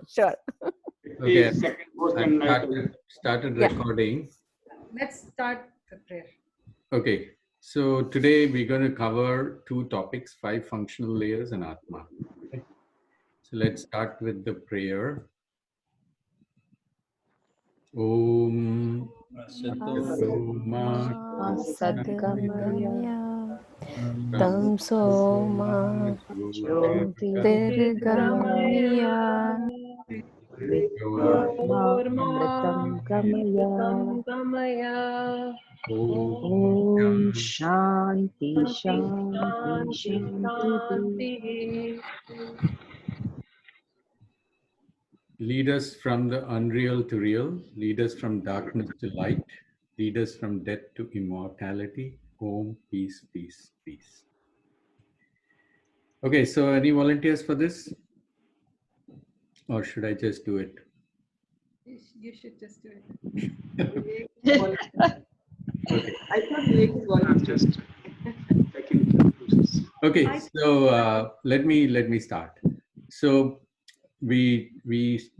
Sure. Okay, Second host I and I started Yeah. recording. Let's start the prayer. Okay, so today we're going to cover two topics, 5 functional layers and Atma. Okay. So let's start with the prayer. Om Sadgamaya Tamso Ma Jyotirgamaya Vidmamritam Gamaya Om Shanti Shanti Shanti. Lead us from the unreal to real, lead us from darkness to light, lead us from death to immortality. Om, peace, peace, peace. Okay, so any volunteers for this? Or should I just do it? You should just do it. Okay. I thought Vivek is I'm just taking the process. Okay, so let me start. So we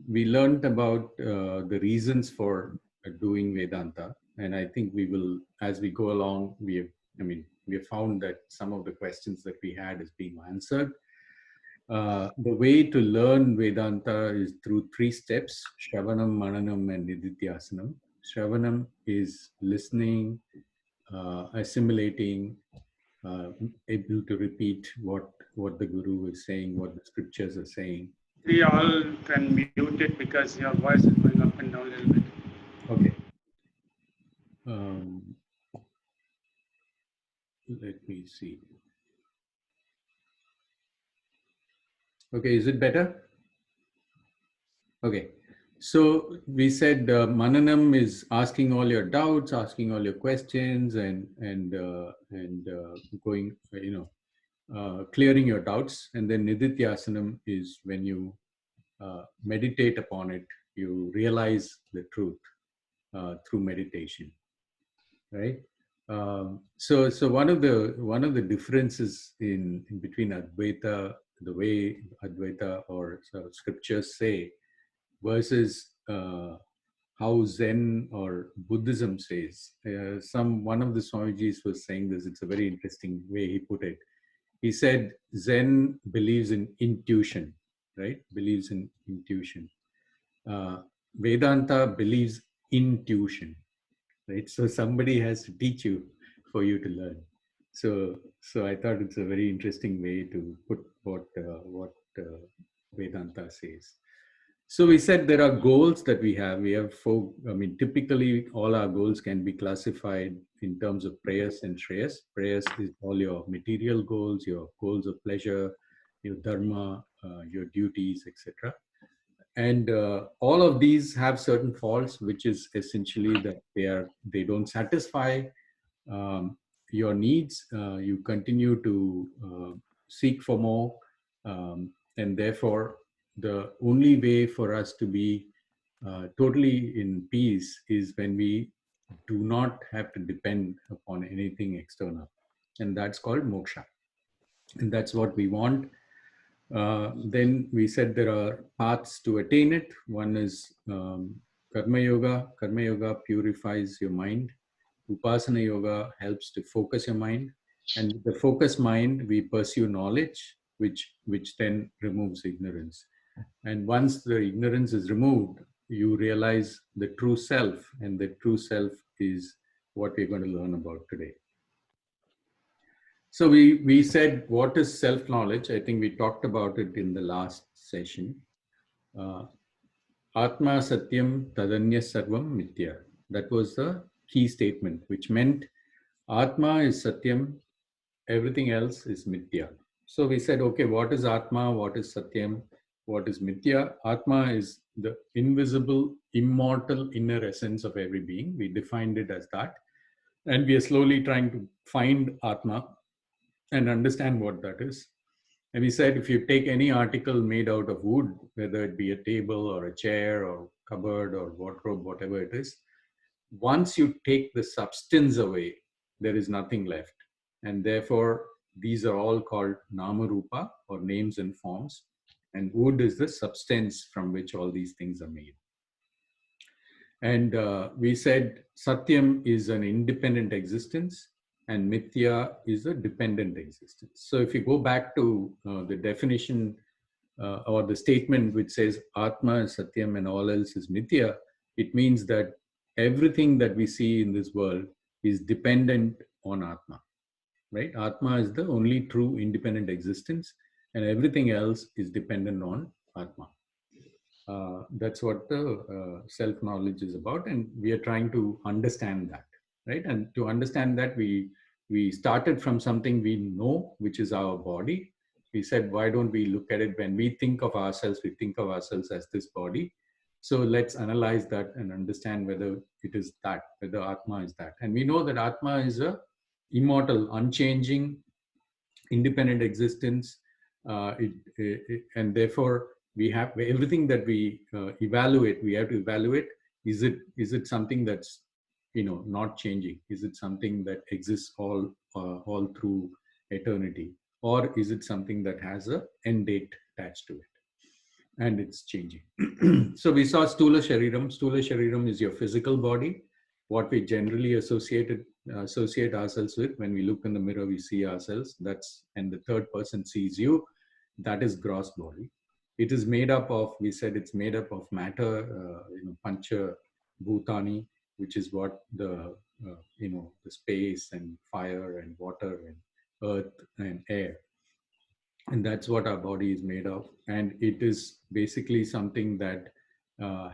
learned about the reasons for doing Vedanta, and I think we will, as we go along, we have found that some of the questions that we had is being answered. The way to learn Vedanta is through 3 steps: Shravanam, Mananam, and Nididhyasanam. Shravanam is listening, assimilating, able to repeat what the Guru is saying, what the scriptures are saying. We all can mute it because your voice is going up and down a little bit. Okay. Let me see. Okay, is it better? Okay. So we said Mananam is asking all your doubts, asking all your questions, and going, clearing your doubts. And then Nididhyasanam is when you meditate upon it, you realize the truth through meditation, right? So one of the differences in between Advaita, the way Advaita or scriptures say, versus how Zen or Buddhism says. One of the Swamijis was saying this. It's a very interesting way he put it. He said Zen believes in intuition, right? Believes in intuition. Vedanta believes intuition, right? So somebody has to teach you for you to learn. So I thought it's a very interesting way to put what Vedanta says. So we said there are goals that we have. We have 4. Typically all our goals can be classified in terms of prayas and shreyas. Prayas is all your material goals, your goals of pleasure, your dharma, your duties, etc. And all of these have certain faults, which is essentially that they don't satisfy your needs. You continue to seek for more, and therefore the only way for us to be totally in peace is when we do not have to depend upon anything external, and that's called moksha, and that's what we want. Then we said there are paths to attain it. One is karma yoga. Karma yoga purifies your mind. Upasana yoga helps to focus your mind, and with the focused mind we pursue knowledge, which then removes ignorance. And once the ignorance is removed, you realize the true self, and the true self is what we're going to learn about today. So we said, what is self-knowledge? I think we talked about it in the last session. Atma Satyam Tadanya Sarvam Mithya. That was the key statement, which meant Atma is Satyam, everything else is Mithya. So we said, okay, what is Atma? What is Satyam? What is Mithya? Atma is the invisible, immortal inner essence of every being. We defined it as that. And we are slowly trying to find Atma and understand what that is. And we said, if you take any article made out of wood, whether it be a table or a chair or cupboard or wardrobe, whatever it is, once you take the substance away, there is nothing left. And therefore, these are all called nama rupa, or names and forms. and wood is the substance from which all these things are made. And we said Satyam is an independent existence and Mithya is a dependent existence. So if you go back to the definition or the statement which says Atma is Satyam and all else is Mithya, it means that everything that we see in this world is dependent on Atma, right? Atma is the only true independent existence and everything else is dependent on Atma. That's what the self-knowledge is about, and we are trying to understand that, right? And to understand that, we started from something we know, which is our body. We said, why don't we look at it? When we think of ourselves, we think of ourselves as this body. So let's analyze that and understand whether it is that, whether Atma is that. And we know that Atma is a immortal, unchanging, independent existence, and therefore we have everything that we evaluate. We have to evaluate: is it something that's not changing? Is it something that exists all through eternity, or is it something that has a end date attached to it and it's changing? So we saw Stula Shariram. Stula Shariram is your physical body, what we generally associate ourselves with. When we look in the mirror, we see ourselves. And the third person sees you. That is gross body. It is made up of, we said it's made up of matter, pancha bhutani, which is what the space and fire and water and earth and air. And that's what our body is made of. And it is basically something that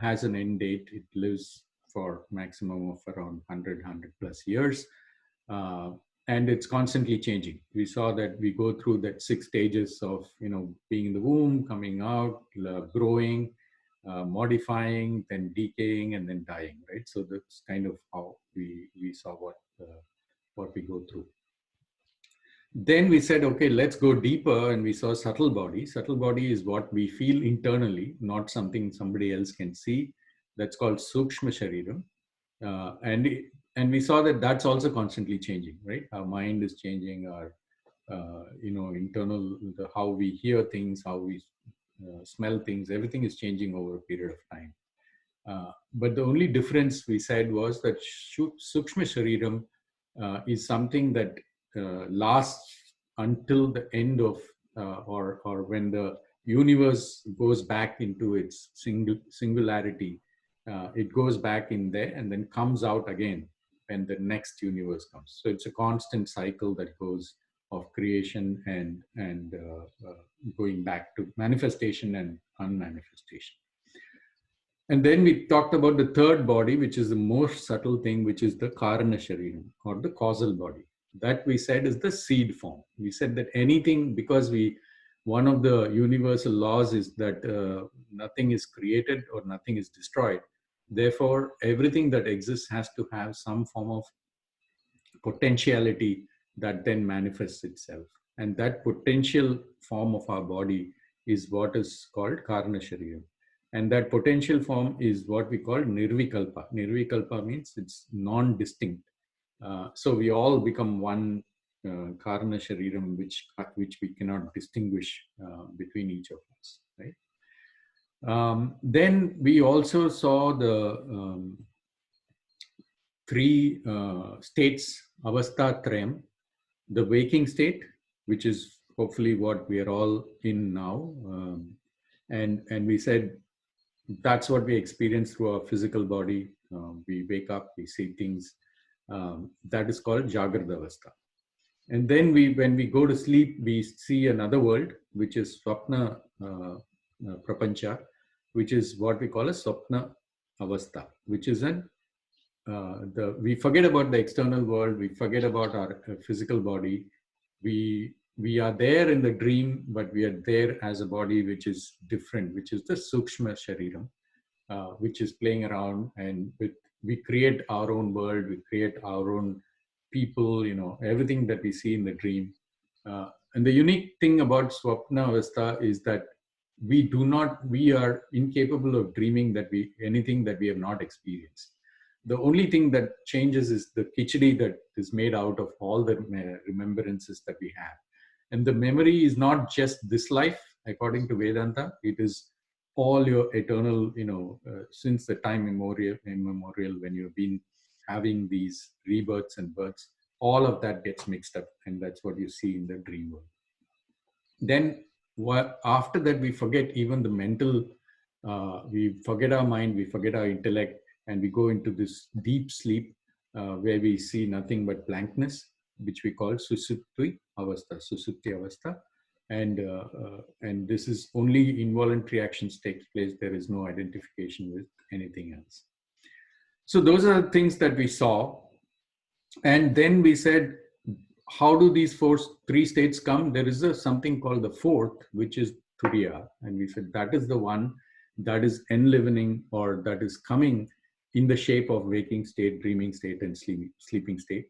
has an end date. It lives for maximum of around 100 plus years. And it's constantly changing. We saw that we go through that 6 stages of, being in the womb, coming out, growing, modifying, then decaying, and then dying, right? So that's kind of how we saw what we go through. Then we said, okay, let's go deeper, and we saw subtle body. Subtle body is what we feel internally, not something somebody else can see. That's called Sukshma Shariram. And we saw that that's also constantly changing, right? Our mind is changing, our internal, how we hear things, how we smell things, everything is changing over a period of time. But the only difference we said was that Sukshma Shariram is something that lasts until the end of, or when the universe goes back into its singularity. It goes back in there and then comes out again when the next universe comes. So it's a constant cycle that goes of creation and going back to manifestation and unmanifestation. And then we talked about the third body, which is the most subtle thing, which is the Karana Shariram, or the causal body. That we said is the seed form. We said that anything, because one of the universal laws is that nothing is created or nothing is destroyed. Therefore, everything that exists has to have some form of potentiality that then manifests itself. And that potential form of our body is what is called Karana Shariram. And that potential form is what we call Nirvikalpa. Nirvikalpa means it's non-distinct. So we all become one Karana Shariram, which we cannot distinguish between each of us, right? Then we also saw the 3 states, Avastha Trayam, the waking state, which is hopefully what we are all in now. And we said that's what we experience through our physical body. We wake up, we see things. That is called Jagrata Avastha. And then when we go to sleep, we see another world, which is Swapna Prapancha, which is what we call a Swapna Avastha, which is we forget about the external world, we forget about our physical body. We are there in the dream, but we are there as a body which is different, which is the Sukshma Shariram, which is playing around, and we create our own world, we create our own people, everything that we see in the dream. And the unique thing about Swapna Avastha is that we are incapable of dreaming anything that we have not experienced. The only thing that changes is the khichdi that is made out of all the remembrances that we have. And the memory is not just this life, According to Vedanta, it is all your eternal, since the time immemorial, when you've been having these rebirths and births, all of that gets mixed up, and that's what you see in the dream world. Then after that, we forget even the mental, we forget our mind, we forget our intellect, and we go into this deep sleep where we see nothing but blankness, which we call susupti avastha. And this is only involuntary actions takes place. There is no identification with anything else. So those are the things that we saw. And then we said, how do these three states come? There is something called the fourth, which is Turiya. And we said that is the one that is enlivening, or that is coming in the shape of waking state, dreaming state, and sleeping state.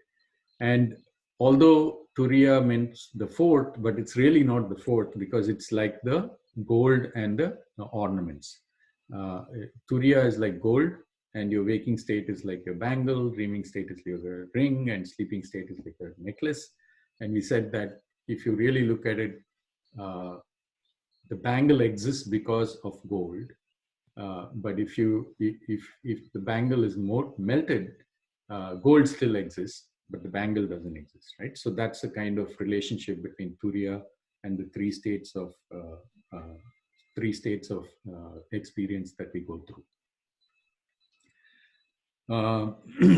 And although Turiya means the fourth, but it's really not the fourth, because it's like the gold and the ornaments. Turiya is like gold, and your waking state is like your bangle, dreaming state is your ring, and sleeping state is like a necklace. And we said that if you really look at it, the bangle exists because of gold. But if the bangle is more melted, gold still exists, but the bangle doesn't exist, right? So that's the kind of relationship between Turiya and the three states of experience that we go through.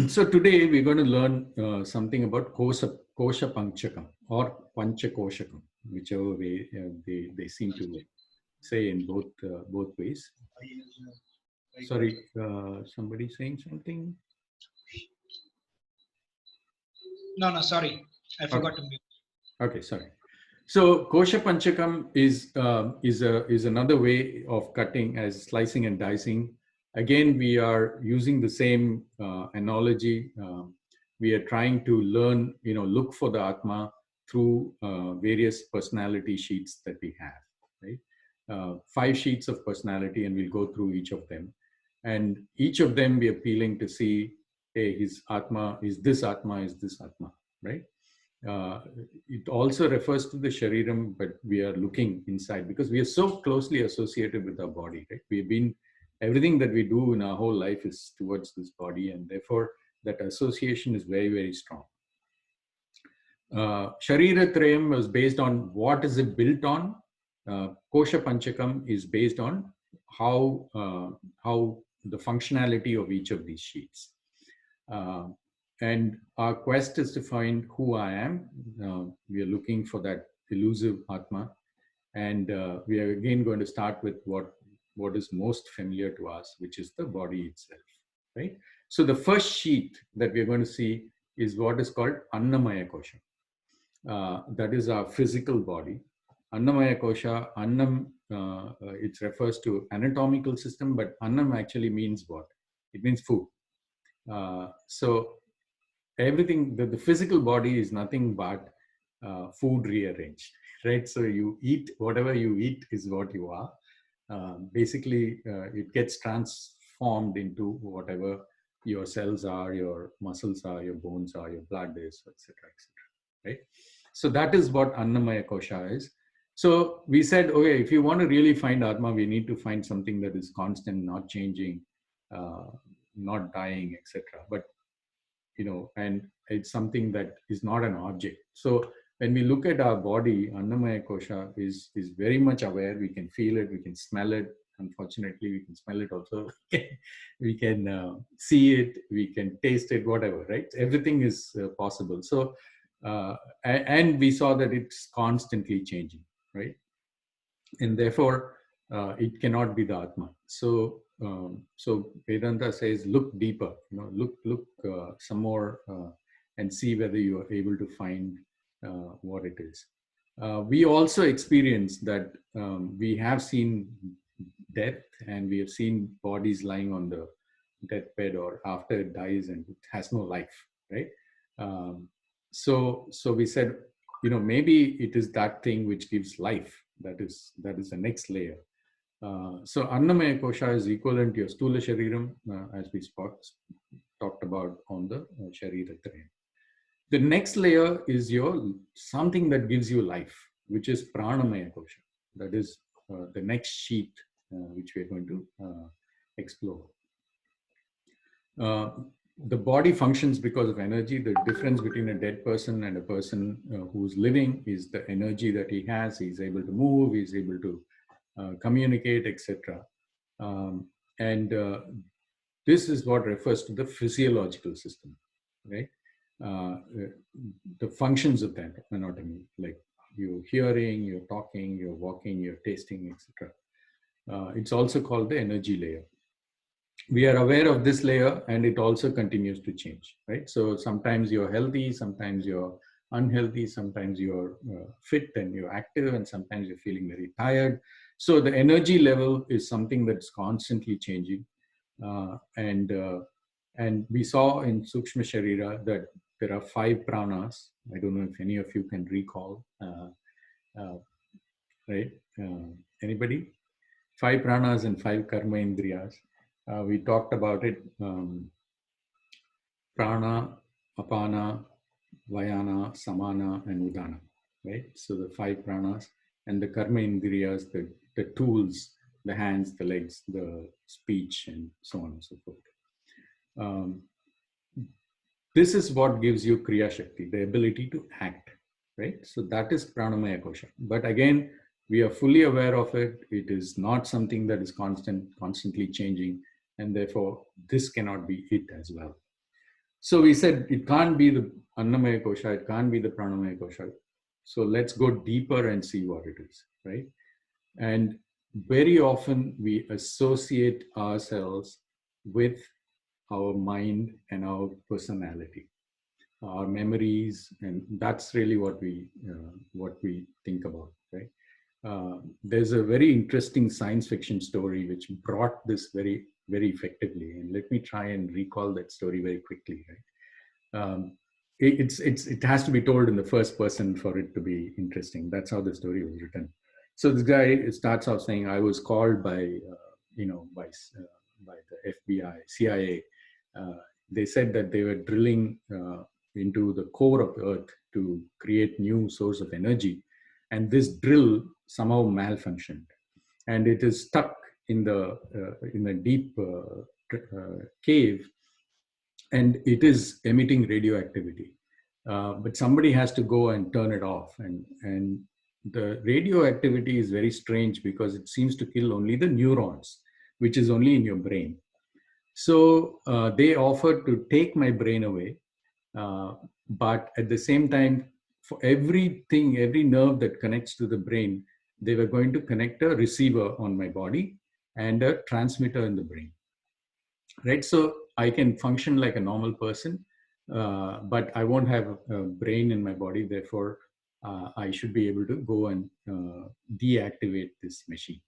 So today we're going to learn something about Kosha Panchakam or Panchakoshakam, whichever way they seem to say in both ways. Sorry, somebody saying something? No, sorry. I forgot to mute. Okay, sorry. So Kosha Panchakam is another way of cutting, as slicing and dicing. Again, we are using the same analogy. We are trying to learn, look for the Atma through various personality sheets that we have, right? 5 sheets of personality, and we'll go through each of them. And each of them we are appealing to see, hey, his Atma is this Atma, right? It also refers to the Shariram, but we are looking inside because we are so closely associated with our body, right? Everything that we do in our whole life is towards this body, and therefore that association is very, very strong. Sharira Trayam was based on what is it built on. Kosha Panchakam is based on how the functionality of each of these sheets. And our quest is to find who I am. We are looking for that elusive Atma. And we are again going to start with what is most familiar to us, which is the body itself, right? So the first sheet that we are going to see is what is called Annamaya Kosha. That is our physical body. Annamaya Kosha, Annam, it refers to anatomical system, but Annam actually means what? It means food. So everything, the physical body is nothing but food rearranged, right? So you eat, whatever you eat is what you are. Basically, it gets transformed into whatever your cells are, your muscles are, your bones are, your blood is, etc., right? So that is what Annamaya Kosha is. So we said, okay, if you want to really find Atma, we need to find something that is constant, not changing, not dying, etc. But and it's something that is not an object. So when we look at our body, Annamaya Kosha is very much aware. We can feel it, we can smell it. Unfortunately, we can smell it also. We can see it, we can taste it, whatever, right? Everything is possible. So, and we saw that it's constantly changing, right? And therefore, it cannot be the Atma. So, so Vedanta says, look deeper, look some more and see whether you are able to find what it is. We also experience that we have seen death, and we have seen bodies lying on the deathbed or after it dies and it has no life, right? So we said, maybe it is that thing which gives life. That is the next layer. So Annamaya Kosha is equivalent to your Stula Shariram, as we talked about on the Sharira Trayam. The next layer is your something that gives you life, which is Pranamaya Kosha. That is the next sheet, which we're going to explore. The body functions because of energy. The difference between a dead person and a person who's living is the energy that he has. He's able to move, he's able to communicate, etc. And this is what refers to the physiological system, right? The functions of that anatomy, like you're hearing, you're talking, you're walking, you're tasting, etc. It's also called the energy layer. We are aware of this layer, and it also continues to change, right? So sometimes you're healthy, sometimes you're unhealthy, sometimes you're fit and you're active, and sometimes you're feeling very tired. So the energy level is something that's constantly changing. And we saw in Sukshma Sharira that there are 5 pranas. I don't know if any of you can recall, right? Anybody? 5 pranas and 5 karma indriyas. We talked about it. Prana, apana, vayana, samana, and udana, right? So the 5 pranas and the karma indriyas, the tools, the hands, the legs, the speech, and so on and so forth. This is what gives you Kriya Shakti, the ability to act, right? So that is Pranamaya Kosha. But again, we are fully aware of it. It is not something that is constantly changing, and therefore this cannot be it as well. So we said it can't be the Annamaya Kosha, it can't be the Pranamaya Kosha. So let's go deeper and see what it is, right? And very often we associate ourselves with our mind and our personality, our memories, and that's really what we think about, right? There's a very interesting science fiction story which brought this very, very effectively, and let me try and recall that story very quickly, right? It has to be told in the first person for it to be interesting. That's how the story was written. So this guy starts off saying, "I was called by the FBI, CIA. They said that they were drilling into the core of the earth to create new source of energy, and this drill somehow malfunctioned, and it is stuck in a deep cave, and it is emitting radioactivity. But somebody has to go and turn it off, and the radioactivity is very strange because it seems to kill only the neurons, which is only in your brain. So they offered to take my brain away, but at the same time, for everything, every nerve that connects to the brain, they were going to connect a receiver on my body and a transmitter in the brain, right? So I can function like a normal person, but I won't have a brain in my body. Therefore, I should be able to go and deactivate this machine.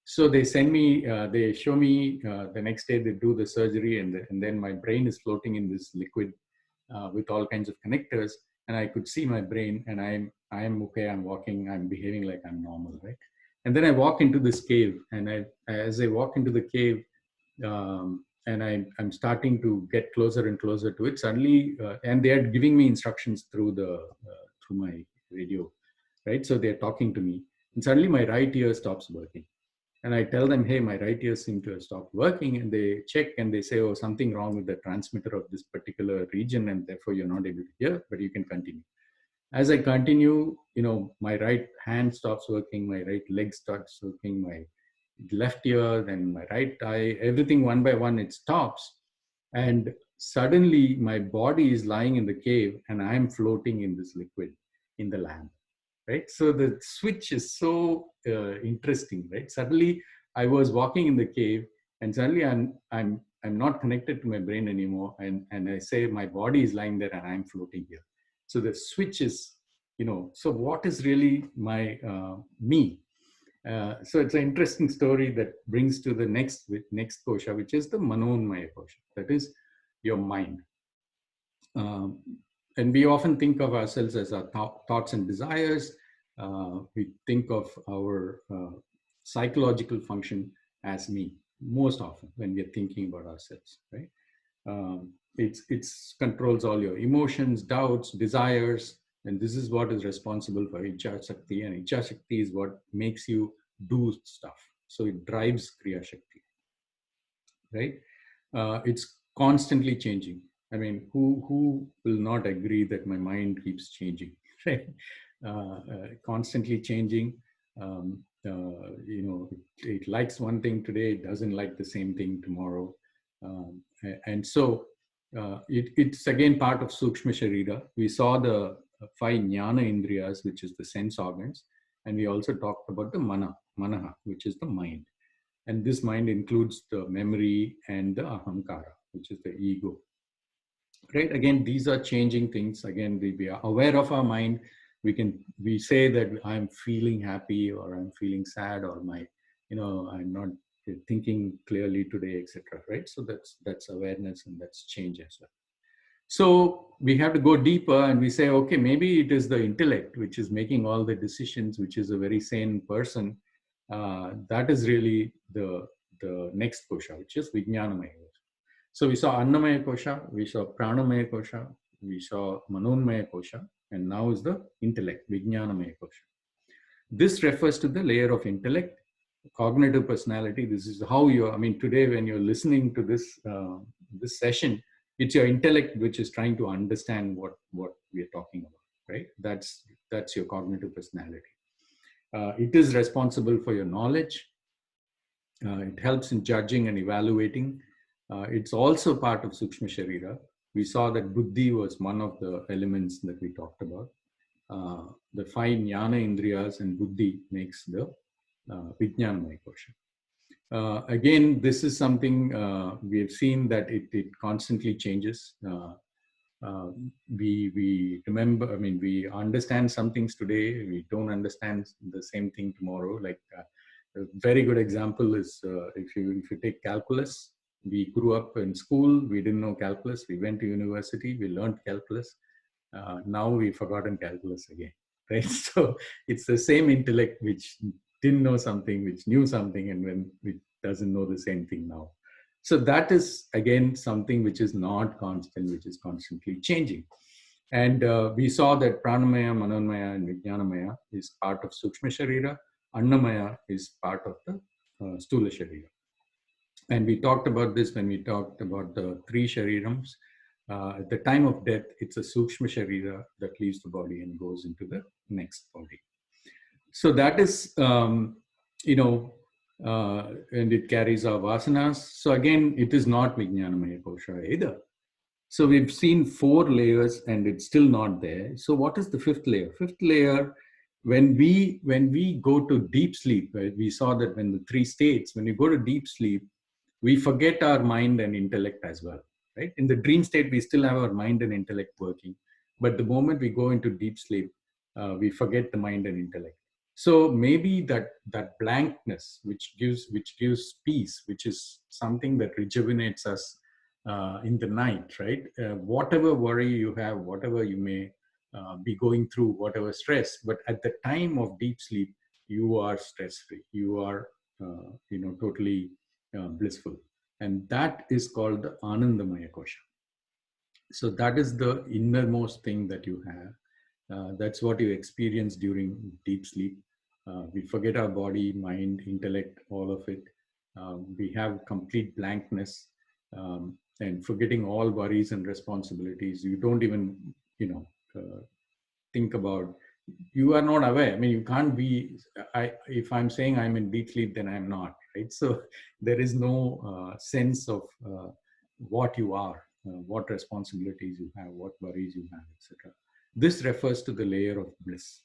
So they send me, they show me the next day they do the surgery, and then my brain is floating in this liquid with all kinds of connectors, and I could see my brain, and I'm okay, I'm walking, I'm behaving like I'm normal, right? And then I walk into this cave, and as I walk into the cave, and I'm starting to get closer and closer to it. Suddenly, and they are giving me instructions through my radio, right? So they're talking to me, and suddenly my right ear stops working. And I tell them, hey, my right ear seems to have stopped working. And they check and they say, oh, something wrong with the transmitter of this particular region, and therefore you're not able to hear, but you can continue. As I continue, my right hand stops working, my right leg starts working, my left ear, then my right eye, everything one by one, it stops. And suddenly my body is lying in the cave and I'm floating in this liquid in the lab. Right, so the switch is so interesting, right? Suddenly, I was walking in the cave, and suddenly I'm not connected to my brain anymore, and I say my body is lying there, and I'm floating here. So the switch is, so what is really my me? So it's an interesting story that brings to the next kosha, which is the manonmaya kosha. That is your mind. And we often think of ourselves as our thoughts and desires. We think of our psychological function as me most often when we are thinking about ourselves, right? It's controls all your emotions, doubts, desires, and this is what is responsible for Icha Shakti. And Icha Shakti is what makes you do stuff. So it drives Kriya Shakti, right? It's constantly changing. I mean, who will not agree that my mind keeps changing, right? Constantly changing. It likes one thing today, it doesn't like the same thing tomorrow. And so it's again part of Sukshma Sharira. We saw the five Jnana Indriyas, which is the sense organs. And we also talked about the Manaha, which is the mind. And this mind includes the memory and the ahamkara, which is the ego. Right? Again, these are changing things. Again, we are aware of our mind. We say that I'm feeling happy or I'm feeling sad or I'm not thinking clearly today, etc. Right? So that's awareness and that's change as well. So we have to go deeper and we say, okay, maybe it is the intellect which is making all the decisions, which is a very sane person. That is really the next kosha, which is Vijnanamaya. So we saw Annamaya kosha, we saw Pranamaya kosha, we saw Manonmaya kosha, and now is the intellect, Vijnanamaya kosha. This refers to the layer of intellect, cognitive personality. This is how today when you're listening to this this session, it's your intellect which is trying to understand what we are talking about, right? That's your cognitive personality. It is responsible for your knowledge. It helps in judging and evaluating. It's also part of Sukshma Sharira. We saw that Buddhi was one of the elements that we talked about. The five Jnana Indriyas and Buddhi makes the Vijnanamaya kosha. Again, this is something we have seen that it constantly changes. We remember, we understand some things today, we don't understand the same thing tomorrow. Like a very good example is if you take calculus. We grew up in school, we didn't know calculus. We went to university, we learned calculus. Now we've forgotten calculus again, right? So it's the same intellect which didn't know something, which knew something, and when it doesn't know the same thing now. So that is again something which is not constant, which is constantly changing. And we saw that Pranamaya, Manonmaya, and Vijnanamaya is part of Sukshma Sharira. Annamaya is part of the Stula Sharira. And we talked about this when we talked about the three Sharirams. At the time of death, it's a Sukshma Sharira that leaves the body and goes into the next body. So that is, and it carries our vasanas. So again, it is not Vijnanamaya kosha either. So we've seen 4 layers and it's still not there. So what is the 5th layer? 5th layer, when we go to deep sleep, right, we saw that when the 3 states, when we go to deep sleep, we forget our mind and intellect as well, right? In the dream state, we still have our mind and intellect working. But the moment we go into deep sleep, we forget the mind and intellect. So maybe that blankness, which gives peace, which is something that rejuvenates us in the night, right? Whatever worry you have, whatever you may be going through, whatever stress, but at the time of deep sleep, you are stress-free. You are, totally blissful. And that is called the Anandamaya kosha. So that is the innermost thing that you have. That's what you experience during deep sleep. We forget our body, mind, intellect, all of it. We have complete blankness and forgetting all worries and responsibilities. You don't even, think about, you are not aware. You can't be, if I'm saying I'm in deep sleep, then I'm not, right? So there is no sense of what you are, what responsibilities you have, what worries you have, etc. This refers to the layer of bliss,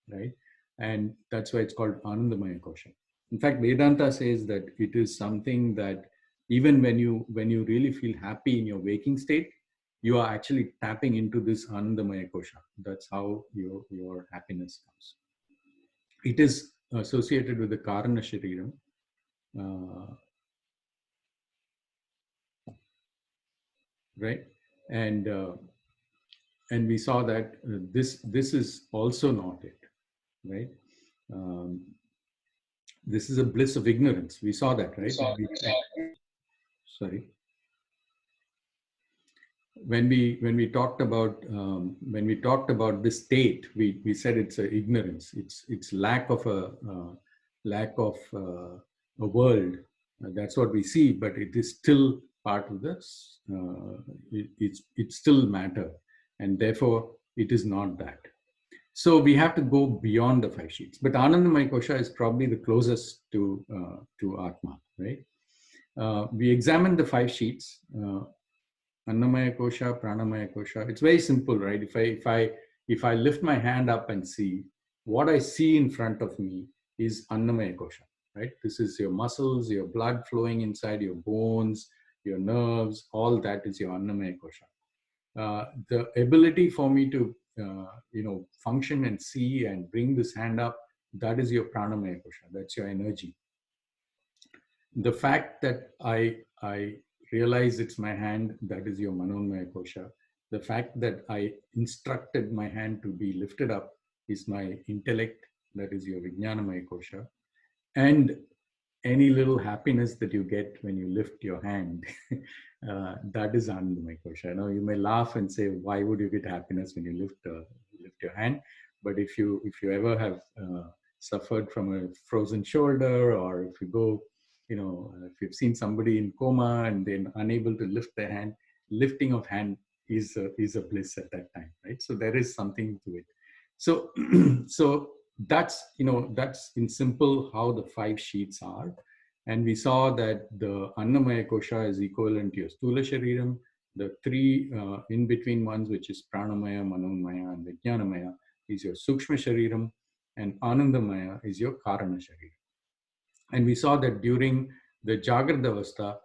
right? And that's why it's called Anandamaya kosha. In fact, Vedanta says that it is something that even when you really feel happy in your waking state, you are actually tapping into this Anandamaya kosha. That's how your happiness comes. It is associated with the Karana Shariram. Right? And we saw that this is also not it, right? This is a bliss of ignorance. We saw that, right? Sorry. When we talked about this state, we said it's a ignorance. It's lack of a lack of a world. That's what we see, but it is still part of this. It's still matter, and therefore it is not that. So we have to go beyond the 5 sheets. But Anandamaya Kosha is probably the closest to Atma, right? We examine the 5 sheets. Annamaya Kosha, Pranamaya Kosha. It's very simple, right? If I lift my hand up and see, what I see in front of me is Annamaya Kosha, right? This is your muscles, your blood flowing inside your bones, your nerves, all that is your Annamaya Kosha. The ability for me to, function and see and bring this hand up, that is your Pranamaya Kosha. That's your energy. The fact that I realize it's my hand, that is your Manonmaya Kosha. The fact that I instructed my hand to be lifted up is my intellect, that is your Vijnanamaya Kosha. And any little happiness that you get when you lift your hand, that is Anandamaya Kosha. Now you may laugh and say, why would you get happiness when you lift your hand? But if you ever have suffered from a frozen shoulder, or if you go, if you've seen somebody in coma and then unable to lift their hand, lifting of hand is a bliss at that time, right? So there is something to it. So so that's in simple how the 5 sheets are. And we saw that the Annamaya Kosha is equivalent to your Stula Shariram. The 3 in between ones, which is Pranamaya, Manomaya, and Vijnanamaya, is your Sukshma Shariram, and Anandamaya is your Karana Shariram. And we saw that during the Jagrata Avastha,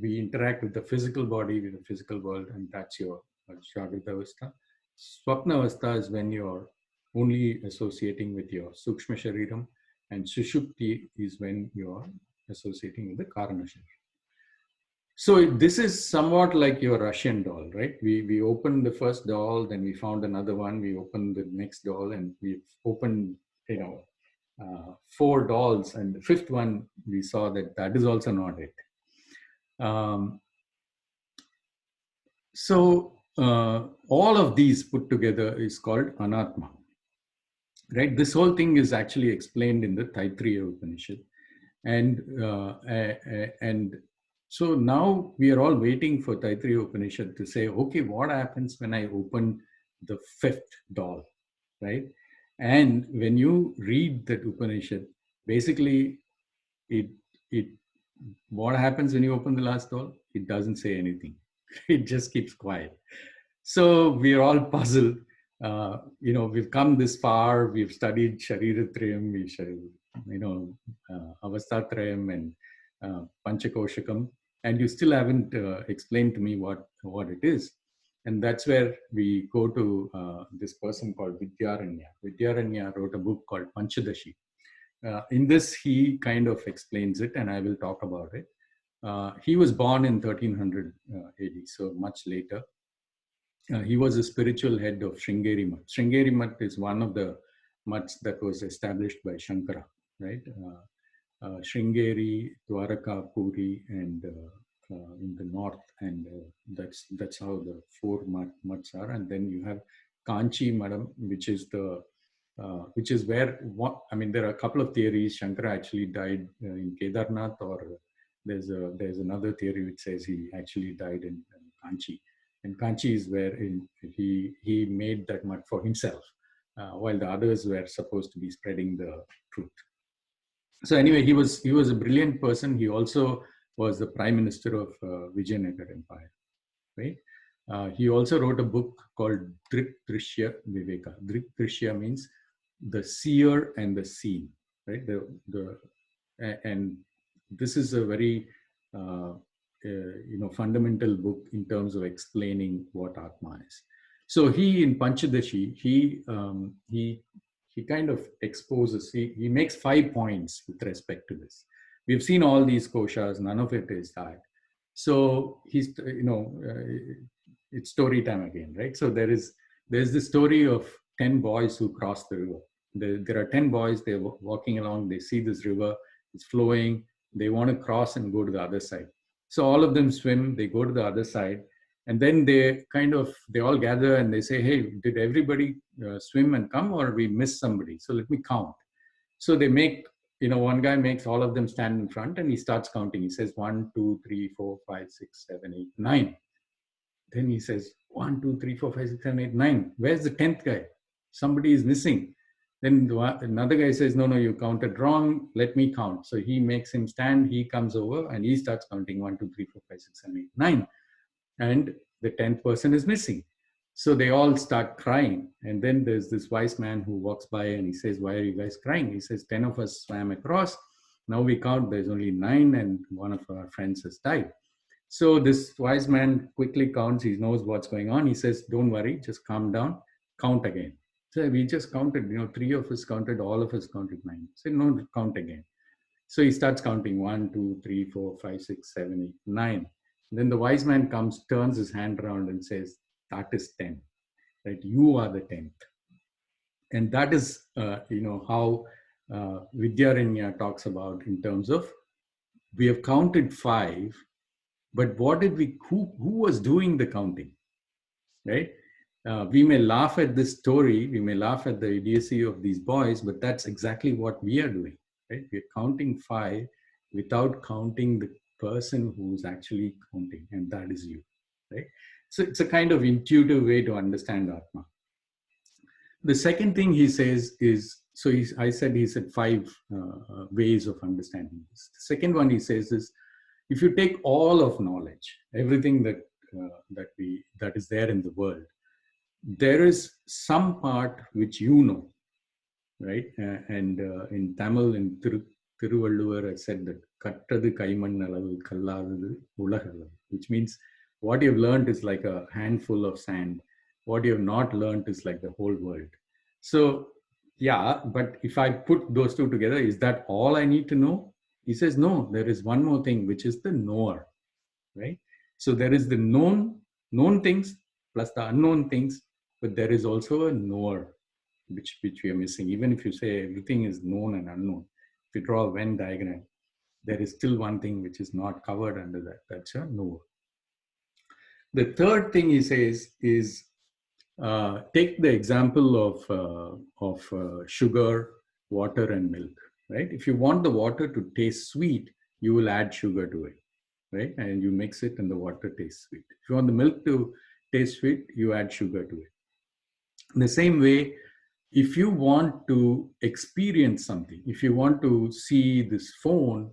we interact with the physical body, with the physical world, and that's your Jagrata Avastha. Swapna Avastha is when you're only associating with your Sukshma Shariram, and Sushupti is when you're associating with the Karana Shariram. So this is somewhat like your Russian doll, right? We opened the first doll, then we found another one, we opened the next doll, and we've opened, 4 dolls, and the 5th one, we saw that is also not it. So all of these put together is called Anatma, right? This whole thing is actually explained in the Taittiriya Upanishad. And so now we are all waiting for Taittiriya Upanishad to say, okay, what happens when I open the 5th doll, right? And when you read that Upanishad, basically it what happens when you open the last doll? It doesn't say anything. It just keeps quiet. So we are all puzzled. We've come this far. We've studied Shariratrayam, Avastatrayam and Panchakoshakam, and you still haven't explained to me what it is. And that's where we go to this person called Vidyaranya. Vidyaranya wrote a book called Panchadashi. In this, he kind of explains it, and I will talk about it. He was born in 1300 AD, so much later. He was a spiritual head of Sringeri Mutt. Sringeri Mutt is one of the mutts that was established by Shankara, right? Sringeri, Dwaraka, Puri, and in the north, and that's how the 4 mutts are. And then you have Kanchi Madam, which is where there are a couple of theories. Shankara actually died in Kedarnath, or there's another theory which says he actually died in Kanchi. And Kanchi is where he made that mutt for himself, while the others were supposed to be spreading the truth. So anyway, he was a brilliant person. He also was the prime minister of Vijayanagar Empire, right? He also wrote a book called Drik Drishya Viveka. Drik Drishya means the seer and the seen, right? And this is a very fundamental book in terms of explaining what Atma is. So he, in Panchadashi, he kind of exposes, he makes 5 points with respect to this. We've seen all these koshas, none of it is that. So he's, it's story time again, right? So there's the story of 10 boys who cross the river. There are 10 boys, they're walking along, they see this river, it's flowing, they want to cross and go to the other side. So all of them swim, they go to the other side, and then they all gather and they say, hey, did everybody swim and come, or we missed somebody? So let me count. So they make one guy makes all of them stand in front and he starts counting. He says 1, 2, 3, 4, 5, 6, 7, 8, 9. Then he says 1, 2, 3, 4, 5, 6, 7, 8, 9. Where's the 10th guy? Somebody is missing. Then another guy says, no, you counted wrong. Let me count. So he makes him stand. He comes over and he starts counting 1, 2, 3, 4, 5, 6, 7, 8, 9. And the 10th person is missing. So they all start crying. And then there's this wise man who walks by and he says, why are you guys crying? He says, 10 of us swam across. Now we count, there's only 9 and one of our friends has died. So this wise man quickly counts. He knows what's going on. He says, don't worry, just calm down, count again. So we just counted, 3 of us counted, all of us counted 9. He said, no, count again. So he starts counting 1, 2, 3, 4, 5, 6, 7, 8, 9. Then the wise man comes, turns his hand around and says, that is 10, right? You are the 10th. And that is, how Vidyaranya talks about in terms of, we have counted 5, but what did who was doing the counting, right? We may laugh at this story, we may laugh at the idiocy of these boys, but that's exactly what we are doing, right? We're counting 5 without counting the person who's actually counting, and that is you, right? So it's a kind of intuitive way to understand Atma. The second thing he says is, I said he said 5 ways of understanding this. The second one he says is, if you take all of knowledge, everything that is there in the world, there is some part which you know, right? And in Tamil, in Thiruvalluvar, I said that kattadu kaiman alavu kalladadu ulagalavu, which means what you've learned is like a handful of sand. What you have not learned is like the whole world. So, yeah, but if I put those two together, is that all I need to know? He says, no, there is one more thing, which is the knower, right? So there is the known things plus the unknown things, but there is also a knower, which we are missing. Even if you say everything is known and unknown, if you draw a Venn diagram, there is still one thing which is not covered under that. That's a knower. The third thing he says is, take the example of sugar, water, and milk, right? If you want the water to taste sweet, you will add sugar to it, right? And you mix it and the water tastes sweet. If you want the milk to taste sweet, you add sugar to it. In the same way, if you want to experience something, if you want to see this phone,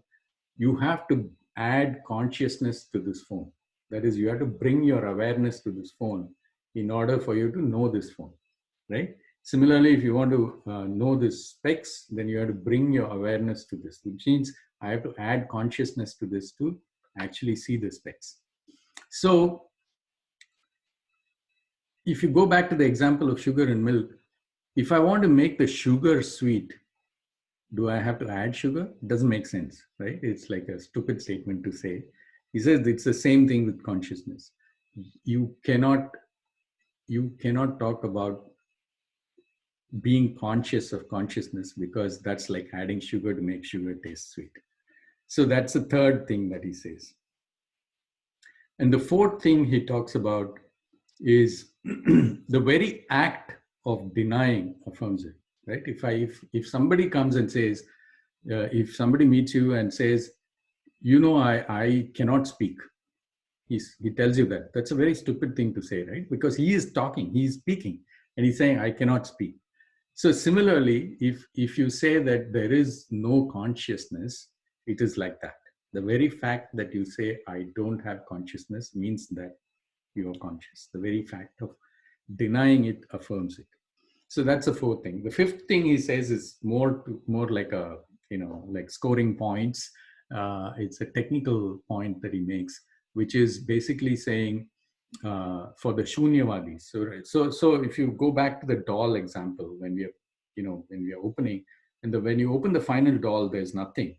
you have to add consciousness to this phone. That is, you have to bring your awareness to this phone in order for you to know this phone, right? Similarly, if you want to know this specs, then you have to bring your awareness to this, which means I have to add consciousness to this to actually see the specs. So if you go back to the example of sugar and milk, if I want to make the sugar sweet, do I have to add sugar? It doesn't make sense, right? It's like a stupid statement to say. He says it's the same thing with consciousness. You cannot talk about being conscious of consciousness, because that's like adding sugar to make sugar taste sweet. So that's the third thing that he says. And the fourth thing he talks about is the very act of denying affirms it, right? If somebody comes and says, if somebody meets you and says, I cannot speak, he tells you that. That's a very stupid thing to say, right? Because he is talking, he is speaking, and he's saying, I cannot speak. So similarly, if you say that there is no consciousness, it is like that. The very fact that you say, I don't have consciousness, means that you are conscious. The very fact of denying it affirms it. So that's the fourth thing. The fifth thing he says is more like a, like scoring points. It's a technical point that he makes, which is basically saying, for the Shunyavadis. So if you go back to the doll example, when we are opening, and when you open the final doll, there's nothing,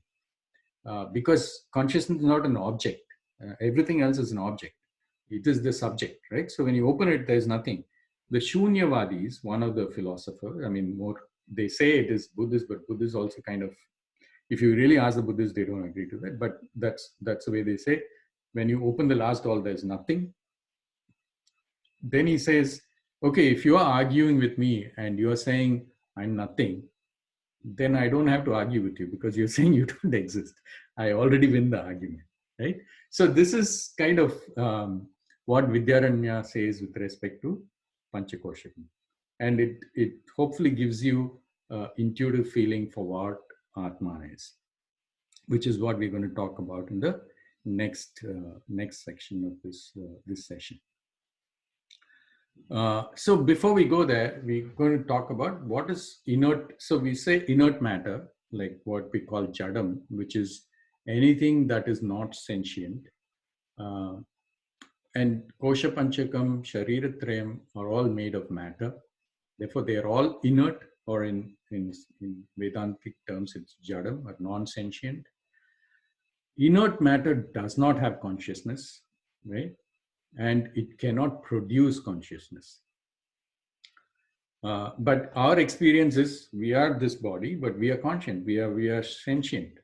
because consciousness is not an object. Everything else is an object. It is the subject, right? So when you open it, there's nothing. The Shunyavadis, one of the philosophers, they say it is Buddhist, but Buddhists also kind of, if you really ask the Buddhists, they don't agree to that. But that's the way they say. When you open the last doll, there's nothing. Then he says, okay, if you are arguing with me and you are saying I'm nothing, then I don't have to argue with you because you're saying you don't exist. I already win the argument, right? So this is kind of what Vidyaranya says with respect to Panchakoshakam. And it hopefully gives you intuitive feeling for what Atma is, which is what we're going to talk about in the next section of this session. So before we go there, we're going to talk about what is inert. So we say inert matter, like what we call jadam, which is anything that is not sentient. And Kosha Panchakam, Shariratrayam are all made of matter. Therefore, they are all inert, or in Vedantic terms, it's jadam, or non-sentient. Inert matter does not have consciousness, right? And it cannot produce consciousness. But our experience is we are this body, but we are conscient, we are sentient.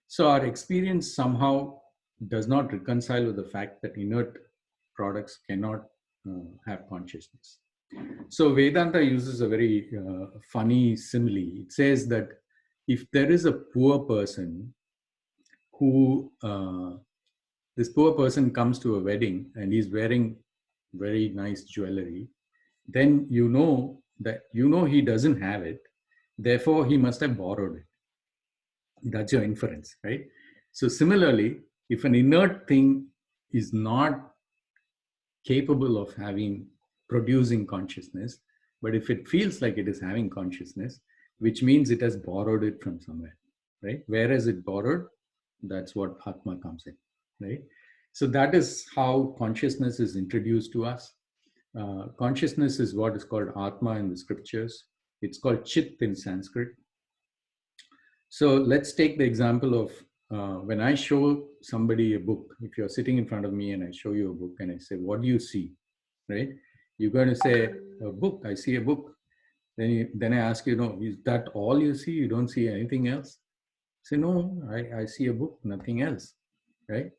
So our experience somehow does not reconcile with the fact that inert products cannot have consciousness. So Vedanta uses a very funny simile. It says that if there is a poor person who, this poor person comes to a wedding and he's wearing very nice jewelry, then you know he doesn't have it. Therefore, he must have borrowed it. That's your inference, right? So similarly, if an inert thing is not capable of producing consciousness, but if it feels like it is having consciousness, which means it has borrowed it from somewhere, right? Where is it borrowed? That's what Atma comes in, right? So that is how consciousness is introduced to us. Consciousness is what is called Atma in the scriptures. It's called Chit in Sanskrit. So let's take the example of when I show somebody a book. If you're sitting in front of me and I show you a book and I say, what do you see, right? You're going to say, a book, I see a book. Then I ask you, no, is that all you see? You don't see anything else? Say, no, I see a book, nothing else, right?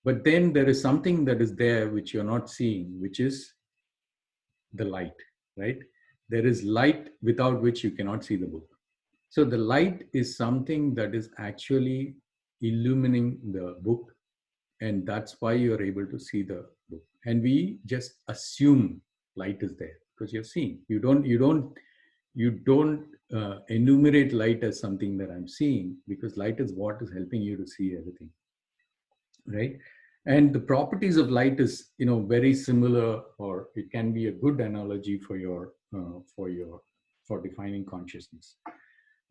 But then there is something that is there which you're not seeing, which is the light, right? There is light without which you cannot see the book. So the light is something that is actually illumining the book, and that's why you're able to see the book. And we just assume light is there because you're seeing. You don't enumerate light as something that I'm seeing, because light is what is helping you to see everything, right? And the properties of light is, very similar, or it can be a good analogy for defining consciousness.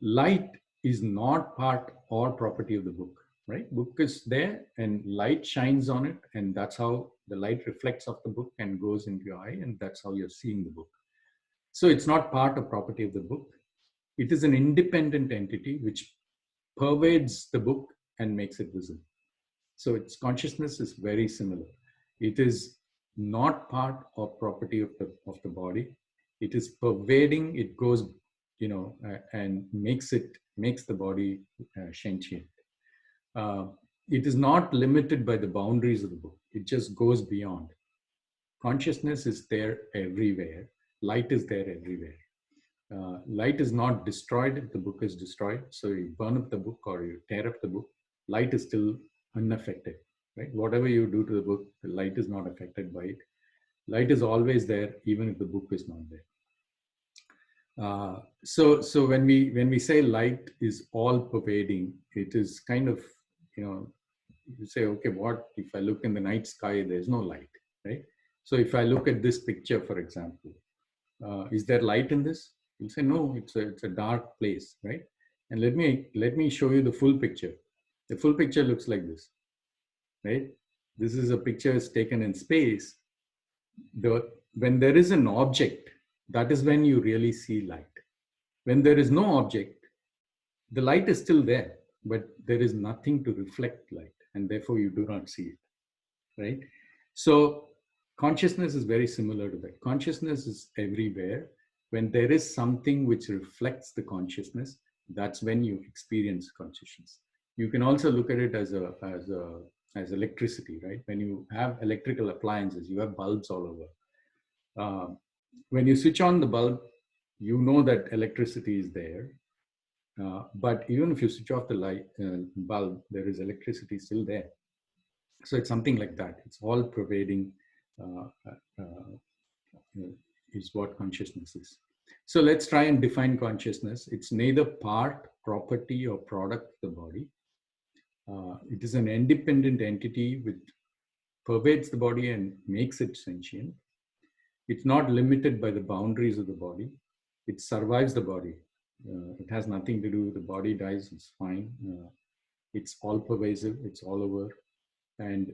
Light is not part or property of the book, right? Book is there and light shines on it, and that's how the light reflects off the book and goes into your eye, and that's how you're seeing the book. So it's not part or property of the book. It is an independent entity which pervades the book and makes it visible. So its consciousness is very similar. It is not part or property of the body. It is pervading. It goes, and makes the body sentient. It is not limited by the boundaries of the book. It just goes beyond. Consciousness is there everywhere. Light is there everywhere. Light is not destroyed if the book is destroyed. So you burn up the book or you tear up the book, light is still unaffected, right? Whatever you do to the book, the light is not affected by it. Light is always there, even if the book is not there. So when we say light is all pervading, it is kind of, you say, okay, what if I look in the night sky, there's no light, right? So if I look at this picture, for example, is there light in this? You'll say, no, it's a dark place, right? And let me show you the full picture. The full picture looks like this, right? This is a picture taken in space. When there is an object, that is when you really see light. When there is no object, the light is still there, but there is nothing to reflect light, and therefore you do not see it, right? So consciousness is very similar to that. Consciousness is everywhere. When there is something which reflects the consciousness, that's when you experience consciousness. You can also look at it as electricity, right? When you have electrical appliances, you have bulbs all over. When you switch on the bulb, you know that electricity is there. But even if you switch off the light bulb, there is electricity still there. So it's something like that. It's all pervading uh, is what consciousness is. So let's try and define consciousness. It's neither part, property, or product of the body. It is an independent entity which pervades the body and makes it sentient. It's not limited by the boundaries of the body. It survives the body. It has nothing to do. The body dies, it's fine. It's all pervasive. It's all over. And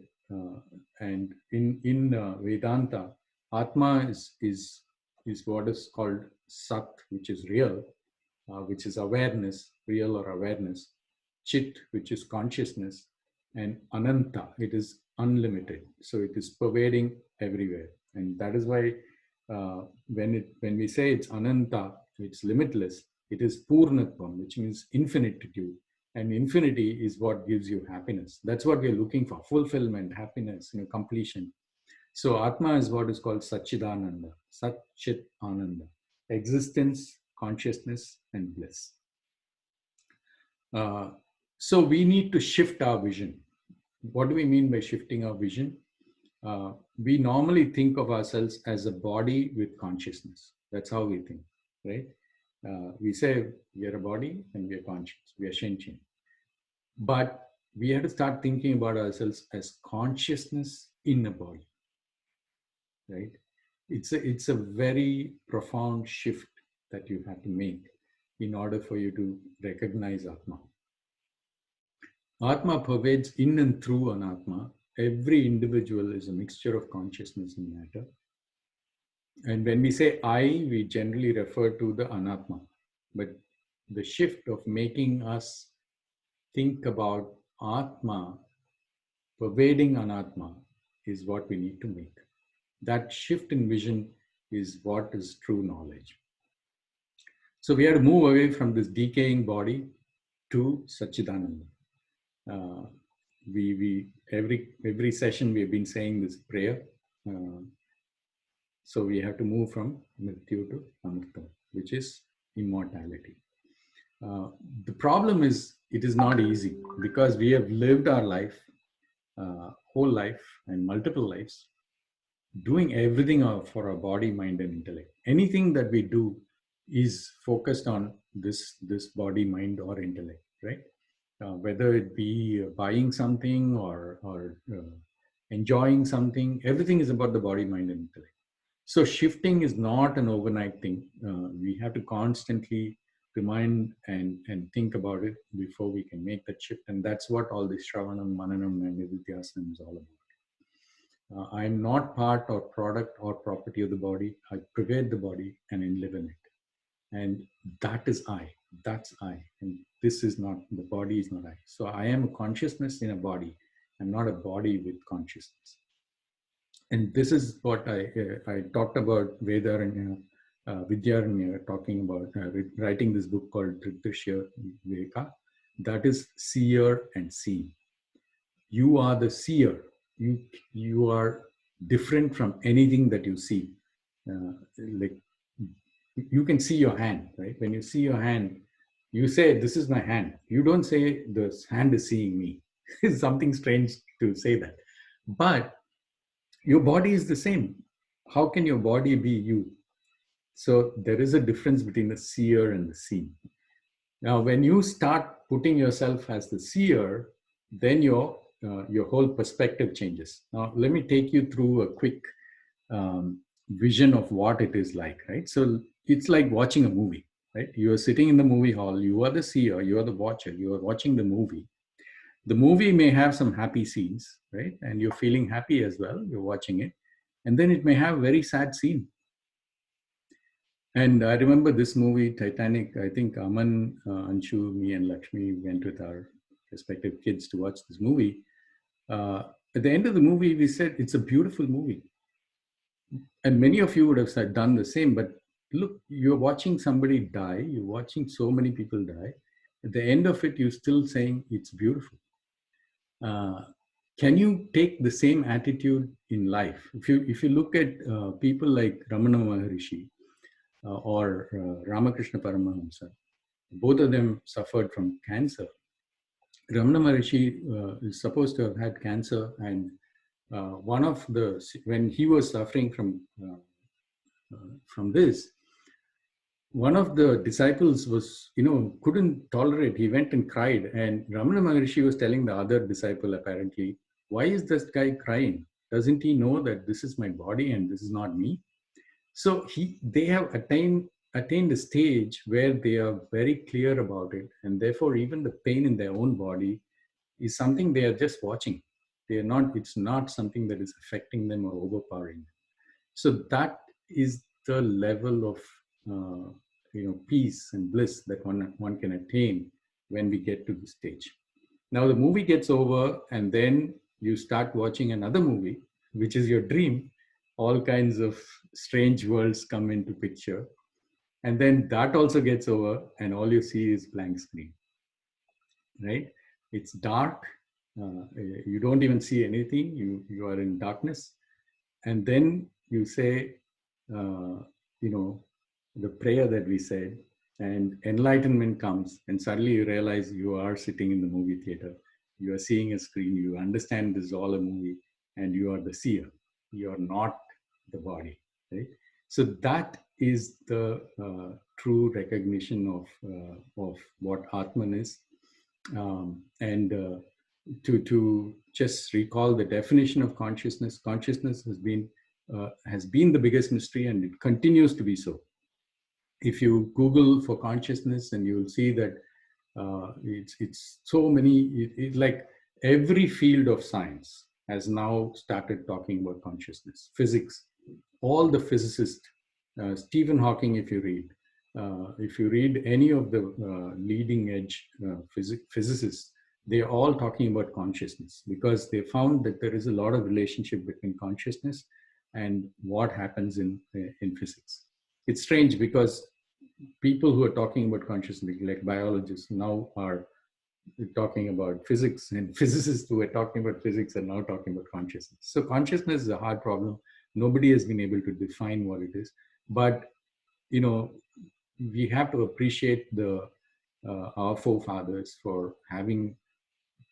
in Vedanta, Atma is what is called Sat, which is real, which is awareness, real or awareness. Chit, which is consciousness, and Ananta, it is unlimited. So it is pervading everywhere, and that is why when we say it's Ananta, it's limitless. It is Purnatvam, which means infinitude. And infinity is what gives you happiness. That's what we're looking for: fulfillment, happiness, completion. So Atma is what is called Satchidananda, Sat Chit Ananda, existence, consciousness, and bliss. So we need to shift our vision. What do we mean by shifting our vision? We normally think of ourselves as a body with consciousness. That's how we think, right? We say we are a body and we are conscious, we are sentient. But we have to start thinking about ourselves as consciousness in a body, right? It's a very profound shift that you have to make in order for you to recognize Atma. Atma pervades in and through Anatma. Every individual is a mixture of consciousness and matter. And when we say I, we generally refer to the Anatma. But the shift of making us think about Atma pervading Anatma is what we need to make. That shift in vision is what is true knowledge. So we have to move away from this decaying body to Satchidananda. Every session we have been saying this prayer. So we have to move from Mrityu to Amrita, which is immortality. The problem is it is not easy because we have lived our life, whole life and multiple lives, doing everything for our body, mind, and intellect. Anything that we do is focused on this body, mind, or intellect, right? Whether it be buying something or enjoying something, everything is about the body, mind, and intellect. So shifting is not an overnight thing. We have to constantly remind and think about it before we can make that shift. And that's what all this Shravanam, Mananam, and Nididhyasana is all about. I'm not part or product or property of the body. I pervade the body and live in it. And that is I. That's I. And this is not, the body is not I. So I am a consciousness in a body. I'm not a body with consciousness. And this is what I talked about Vedaranya, Vidyaranya, talking about writing this book called Dridrishya Viveka. That is seer and seen. You are the seer. You are different from anything that you see. Like you can see your hand, right? When you see your hand, you say, "This is my hand." You don't say, "This hand is seeing me." It's something strange to say that. But your body is the same. How can your body be you? So there is a difference between the seer and the seen. Now, when you start putting yourself as the seer, then your whole perspective changes. Now, let me take you through a quick vision of what it is like, right? So it's like watching a movie, right? You are sitting in the movie hall. You are the seer. You are the watcher. You are watching the movie. The movie may have some happy scenes, right? And you're feeling happy as well. You're watching it. And then it may have a very sad scene. And I remember this movie, Titanic. I think Aman, Anshu, me, and Lakshmi went with our respective kids to watch this movie. At the end of the movie, we said, it's a beautiful movie. And many of you would have done the same. But look, you're watching somebody die. You're watching so many people die. At the end of it, you're still saying, it's beautiful. Can you take the same attitude in life? If you look at people like Ramana Maharishi or Ramakrishna Paramahamsa, both of them suffered from cancer. Ramana Maharishi is supposed to have had cancer, and when he was suffering from this, one of the disciples couldn't tolerate. He went and cried, and Ramana Maharishi was telling the other disciple, apparently, why is this guy crying? Doesn't he know that this is my body and this is not me? So they have attained a stage where they are very clear about it, and therefore even the pain in their own body is something they are just watching. It's not something that is affecting them or overpowering them. So that is the level of peace and bliss that one can attain when we get to this stage. Now the movie gets over, and then you start watching another movie, which is your dream. All kinds of strange worlds come into picture, and then that also gets over, and all you see is blank screen. Right? It's dark. You don't even see anything. You are in darkness, and then you say, the prayer that we said, and enlightenment comes, and suddenly you realize you are sitting in the movie theater. You are seeing a screen. You understand this is all a movie, and you are the seer. You are not the body, right? So that is the true recognition of what Atman is. To just recall the definition of consciousness has been the biggest mystery, and it continues to be so. If you Google for consciousness, and you'll see that it's so many, like every field of science has now started talking about consciousness. Physics, all the physicists, Stephen Hawking, if you read any of the leading edge physicists, they're all talking about consciousness, because they found that there is a lot of relationship between consciousness and what happens in physics. It's strange, because people who are talking about consciousness, like biologists, now are talking about physics, and physicists who are talking about physics are now talking about consciousness. So consciousness is a hard problem. Nobody has been able to define what it is, but we have to appreciate our forefathers for having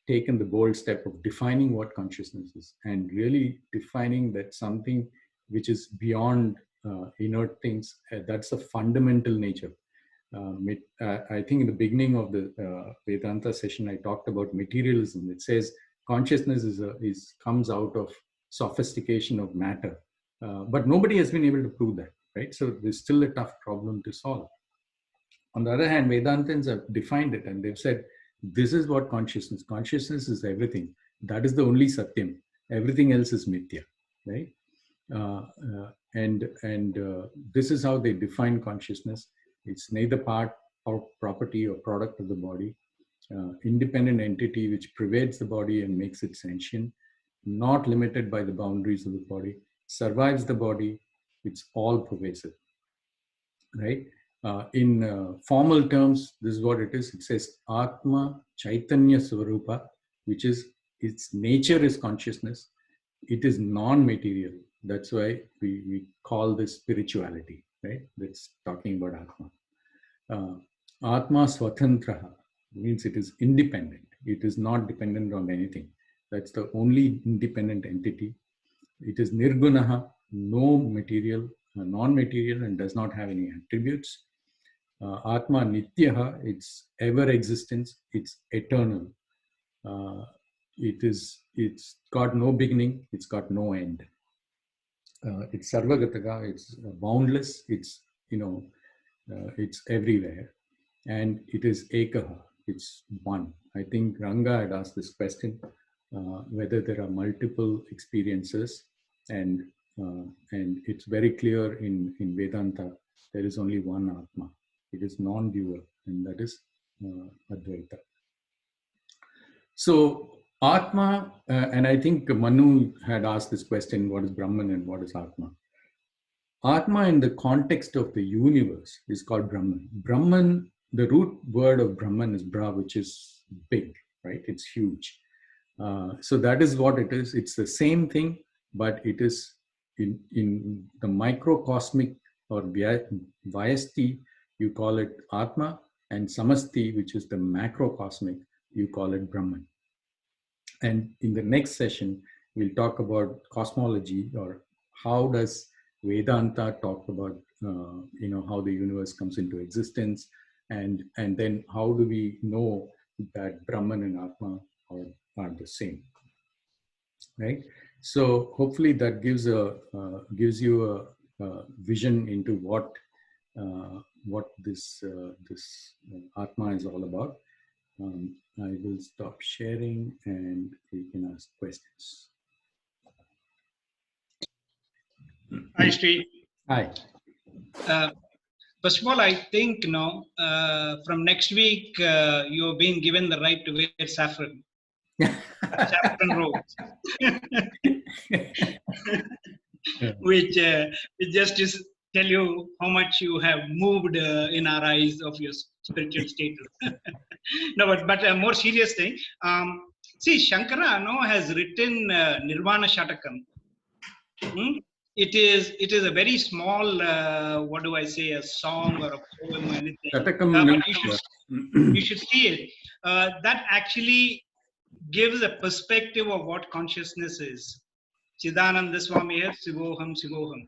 taken the bold step of defining what consciousness is, and really defining that something which is beyond inert things. That's a fundamental nature. I think in the beginning of the Vedanta session, I talked about materialism. It says consciousness comes out of sophistication of matter, but nobody has been able to prove that, right? So there's still a tough problem to solve. On the other hand, Vedantins have defined it, and they've said, this is what consciousness is everything. That is the only Satyam. Everything else is Mithya, right? This is how they define consciousness. It's neither part or property or product of the body, independent entity which pervades the body and makes it sentient, not limited by the boundaries of the body, survives the body. It's all pervasive, right? In formal terms, this is what it is. It says Atma Chaitanya Swarupa, which is, its nature is consciousness. It is non-material. That's why we call this spirituality, right? That's talking about Atma. Atma Swatantraha means it is independent. It is not dependent on anything. That's the only independent entity. It is Nirgunaha, no material, non-material, and does not have any attributes. Atma Nityaha, it's ever existence, it's eternal. It's got no beginning, it's got no end. It's Sarvagataga, it's boundless, it's it's everywhere, and it is Ekaha, it's one. I think Ranga had asked this question, whether there are multiple experiences, and it's very clear in Vedanta, there is only one Atma. It is non-dual, and that is Advaita. So Atma, and I think Manu had asked this question, what is Brahman and what is Atma? Atma in the context of the universe is called Brahman. Brahman, the root word of Brahman is Bra, which is big, right? It's huge. So that is what it is. It's the same thing, but it is in the microcosmic or Vyasti, you call it Atma. and samasti, which is the macrocosmic, you call it Brahman. And in the next session, we'll talk about cosmology, or how does Vedanta talk about, how the universe comes into existence, and then how do we know that Brahman and Atma are the same, right? So hopefully that gives you a vision into what this Atma is all about. I will stop sharing and we can ask questions. Hi, Sri. Hi. First of all, I think from next week you're being given the right to wear saffron, saffron robes, which just is tell you how much you have moved in our eyes of your spiritual status. No, but a more serious thing. See, Shankara has written Nirvana Shatakam. It is a very small, what do I say, a song or a poem or anything. But you should see it. That actually gives a perspective of what consciousness is. Chidananda Swami here, Sivoham, Sivoham.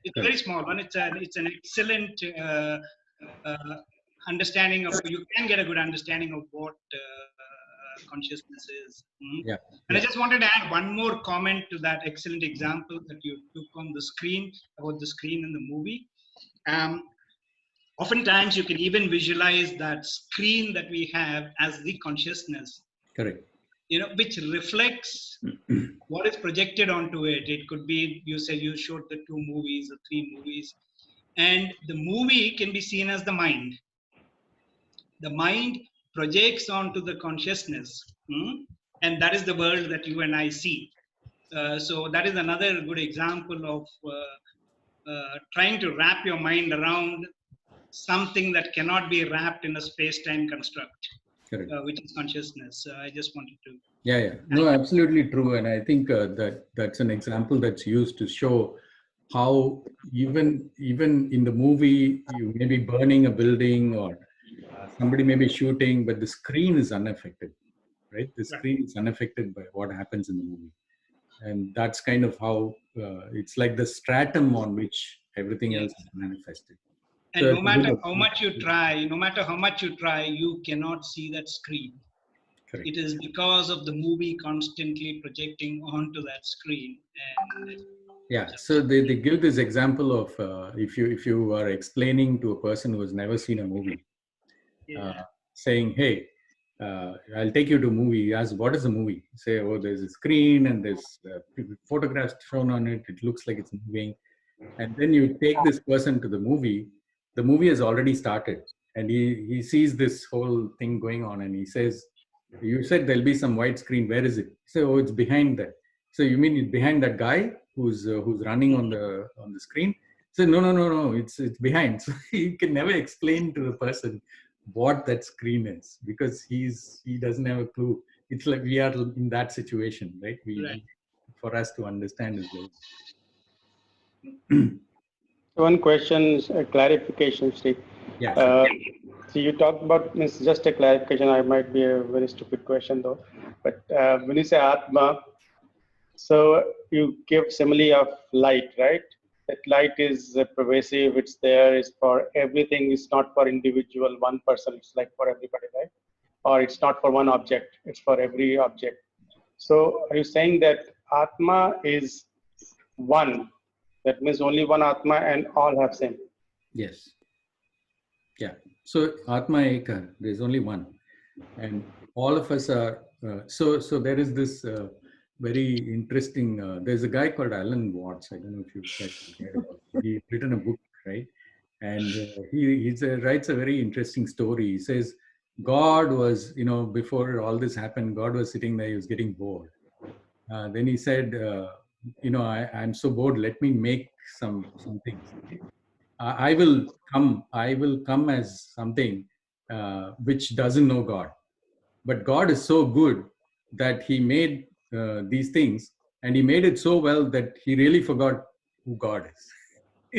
It's a very small one. It's an excellent understanding of. You can get a good understanding of what consciousness is. And I just wanted to add one more comment to that excellent example that you took on the screen, about the screen in the movie. Oftentimes you can even visualize that screen that we have as the consciousness. Correct. Which reflects what is projected onto it. It could be, you said you showed the 2 movies or 3 movies, and the movie can be seen as the mind. The mind projects onto the consciousness, and that is the world that you and I see. So that is another good example of trying to wrap your mind around something that cannot be wrapped in a space-time construct, which is consciousness. I just wanted to... Yeah. No, absolutely true. And I think that's an example that's used to show how even in the movie, you may be burning a building or somebody may be shooting, but the screen is unaffected, right? The screen is unaffected by what happens in the movie. And that's kind of how it's like the stratum on which everything else is manifested. And so no matter how much you try, you cannot see that screen. Correct. It is because of the movie constantly projecting onto that screen. Yeah, so they give this example of if you are explaining to a person who has never seen a movie, saying, hey, I'll take you to a movie. He asks, what is a movie? You say, oh, there's a screen and there's photographs shown on it. It looks like it's moving. And then you take this person to the movie has already started. And he sees this whole thing going on and he says, you said there'll be some white screen. Where is it? He said, oh, it's behind that. So you mean it's behind that guy who's running on the screen? He said, no, it's behind. So you can never explain to the person what that screen is because he doesn't have a clue. It's like we are in that situation, right? For us to understand is very. One question, a clarification, Steve. Yeah. Sure. So you talked about, just a clarification, I might be a very stupid question though, but when you say Atma, so you give simile of light, right? That light is pervasive, it's there, it's for everything, it's not for individual, one person, it's like for everybody, right? Or it's not for one object, it's for every object. So are you saying that Atma is one? That means only one Atma and all have same? Yes. Yeah. So Atma Eka, there's only one. And all of us are, so there is this very interesting, there's a guy called Alan Watts. I don't know if you've heard about him. He's written a book, right? And he writes a very interesting story. He says, God was, before all this happened, God was sitting there, he was getting bored. Then he said, I'm so bored, let me make some things. I will come as something which doesn't know God. But God is so good that he made these things and he made it so well that he really forgot who God is.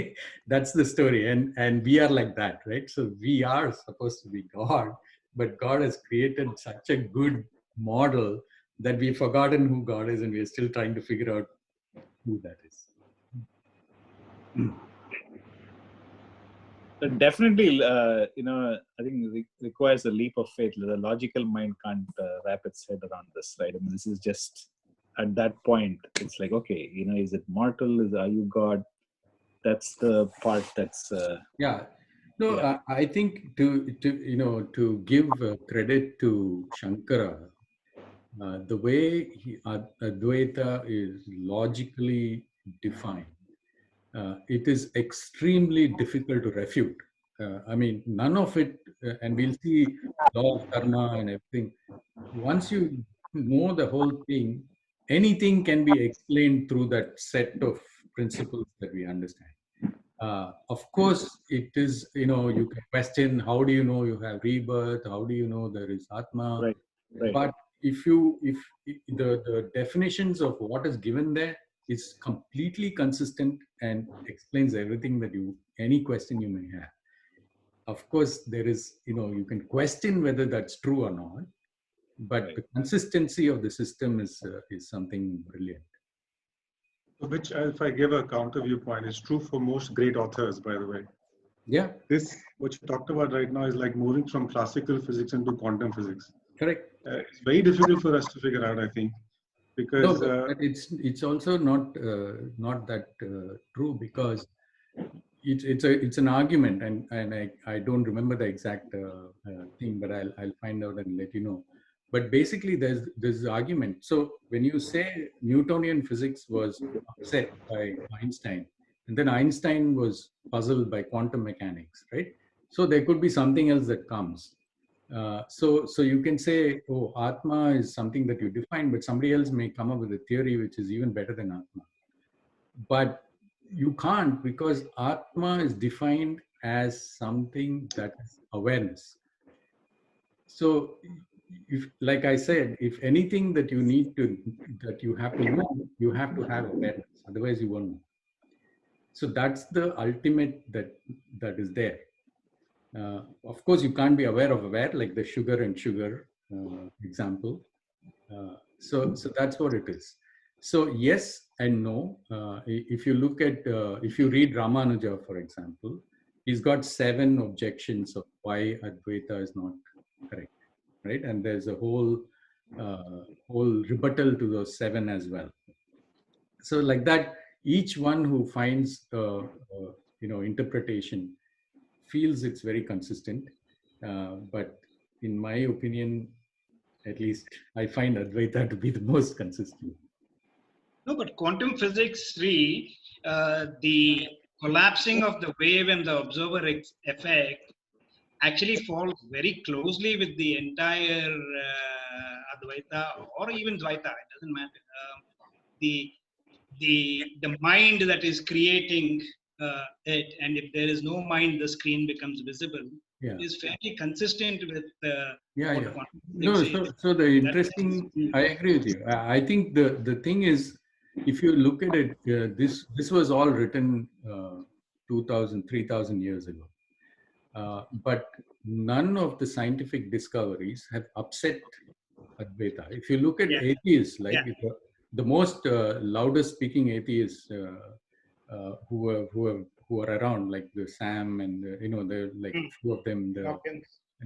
That's the story, and we are like that, right? So we are supposed to be God, but God has created such a good model that we've forgotten who God is, and we're still trying to figure out who that is. Definitely, I think it requires a leap of faith. The logical mind can't wrap its head around this, right? I mean, this is just at that point. It's like, okay, is it mortal? Are you God? That's the part that's. Yeah. No, Yeah. I think to give credit to Shankara, the way Advaita is logically defined, it is extremely difficult to refute. I mean, none of it, and we'll see law of karma and everything. Once you know the whole thing, anything can be explained through that set of principles that we understand. Of course, it is, you can question, how do you know you have rebirth? How do you know there is Atma? Right. But if the definitions of what is given there is completely consistent and explains everything that any question you may have. Of course, there is, you can question whether that's true or not, but the consistency of the system is something brilliant. Which, if I give a counter viewpoint, is true for most great authors, by the way. Yeah. This, what you talked about right now, is like moving from classical physics into quantum physics. Correct. It's very difficult for us to figure out, I think, because but it's also not that true, because it's an argument, and I don't remember the exact thing, but I'll find out and let you know. But basically, there's this argument. So when you say Newtonian physics was upset by Einstein, and then Einstein was puzzled by quantum mechanics, right? So there could be something else that comes. So you can say, oh, Atma is something that you define, but somebody else may come up with a theory which is even better than Atma. But you can't, because Atma is defined as something that is awareness. So, if, like I said, if anything that you have to know, you have to have awareness. Otherwise, you won't know. So that's the ultimate that is there. Of course, you can't be aware of aware, like the sugar and sugar example. So that's what it is. So yes and no. If you look at, if you read Ramanuja, for example, he's got 7 objections of why Advaita is not correct, right? And there's a whole rebuttal to those 7 as well. So like that, each one who finds interpretation feels it's very consistent. But in my opinion, at least, I find Advaita to be the most consistent. No, but quantum physics, the collapsing of the wave and the observer effect actually falls very closely with the entire Advaita or even Dvaita. It doesn't matter. The mind that is creating it, and if there is no mind, the screen becomes visible. Yeah. Is fairly consistent with what quantum no, physics so the interesting, I agree with you. I think the thing is, if you look at it, this was all written 2,000, 3,000 years ago. But none of the scientific discoveries have upset Advaita. If you look at atheists, like the most loudest speaking atheists who are around, like the Sam and the like few of them, the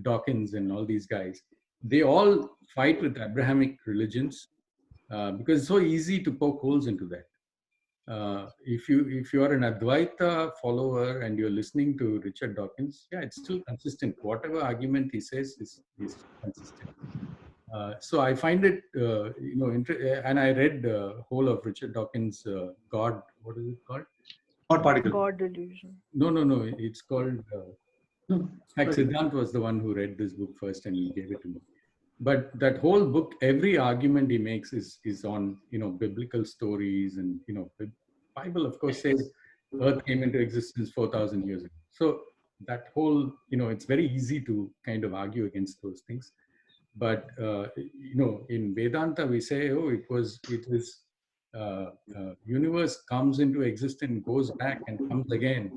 Dawkins and all these guys, they all fight with Abrahamic religions because it's so easy to poke holes into that. If you are an Advaita follower and you're listening to Richard Dawkins, it's still consistent. Whatever argument he says is consistent. So I find it, and I read the whole of Richard Dawkins' God. What is it called? God particle. God delusion. No. It's called. Siddhant was the one who read this book first, and he gave it to me. But that whole book, every argument he makes is on biblical stories, and Bible of course says Earth came into existence 4,000 years ago. So that whole it's very easy to kind of argue against those things. But in Vedanta we say, it was universe comes into existence, goes back and comes again,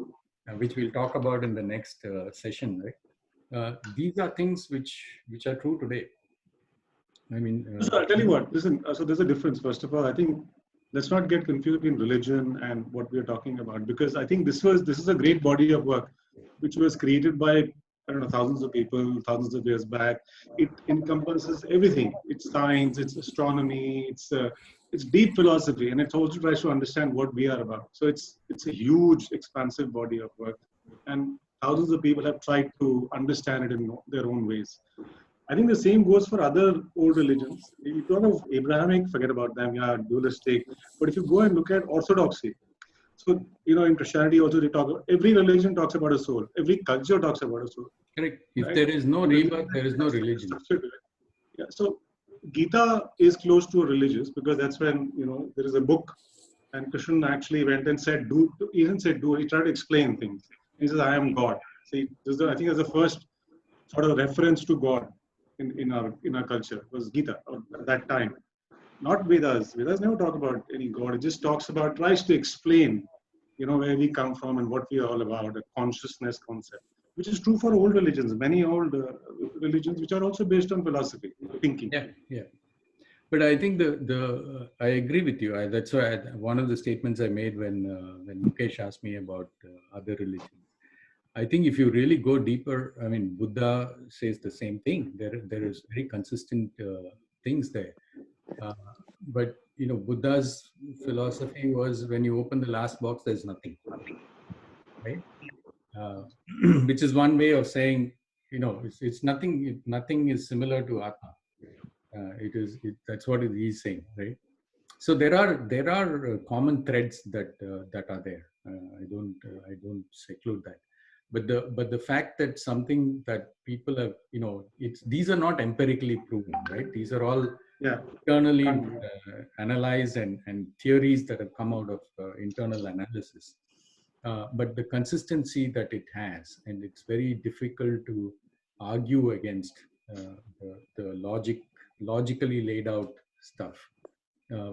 which we'll talk about in the next session, right? These are things which are true today. I mean, So I'll tell you what, listen, so there's a difference. First of all, I think let's not get confused between religion and what we are talking about, because I think this is a great body of work which was created by, I don't know, thousands of people, thousands of years back. It encompasses everything. It's science, it's astronomy, it's deep philosophy, and it also tries to understand what we are about. So it's a huge, expansive body of work, and thousands of people have tried to understand it in their own ways. I think the same goes for other old religions. If you talk of Abrahamic, forget about them, yeah, dualistic. But if you go and look at orthodoxy, so in Christianity also they talk about, every religion talks about a soul, every culture talks about a soul. correct. If Right? there is no rebirth, there is no That's religion. structured to it. Yeah. So Gita is close to a religious, because that's when there is a book, and Krishna actually went and said, "Do." He didn't say do. He tried to explain things. He says, "I am God." See, I think that's the first sort of reference to God in our culture was Gita at that time. Not Vedas. Vedas never talk about any God. It just tries to explain, where we come from and what we are all about, a consciousness concept, which is true for old religions, many old religions, which are also based on philosophy, thinking. Yeah, yeah. But I think I agree with you. That's why one of the statements I made when Mukesh asked me about other religions. I think if you really go deeper, I mean, Buddha says the same thing. There is very consistent things there. But Buddha's philosophy was, when you open the last box, there's nothing, right? Which is one way of saying, it's nothing. Nothing is similar to Atma. That's what he's saying, right? So there are common threads that are there. I don't seclude that. But the fact that something that people have, these are not empirically proven, right? These are all internally analyzed and theories that have come out of internal analysis. But the consistency that it has, and it's very difficult to argue against the logically laid out stuff,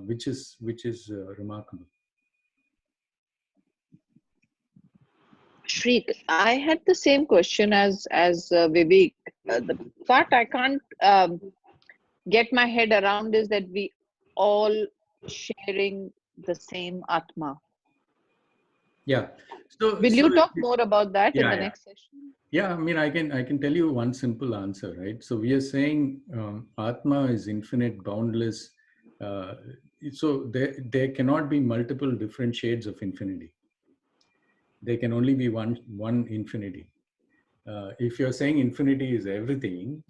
which is remarkable. Shreek, I had the same question as Vivek. The part I can't get my head around is that we all sharing the same Atma. Yeah. So will you talk more about that in the next session? Yeah, I mean, I can tell you one simple answer, right? So we are saying Atma is infinite, boundless. So there cannot be multiple different shades of infinity. There can only be one infinity. If you're saying infinity is everything,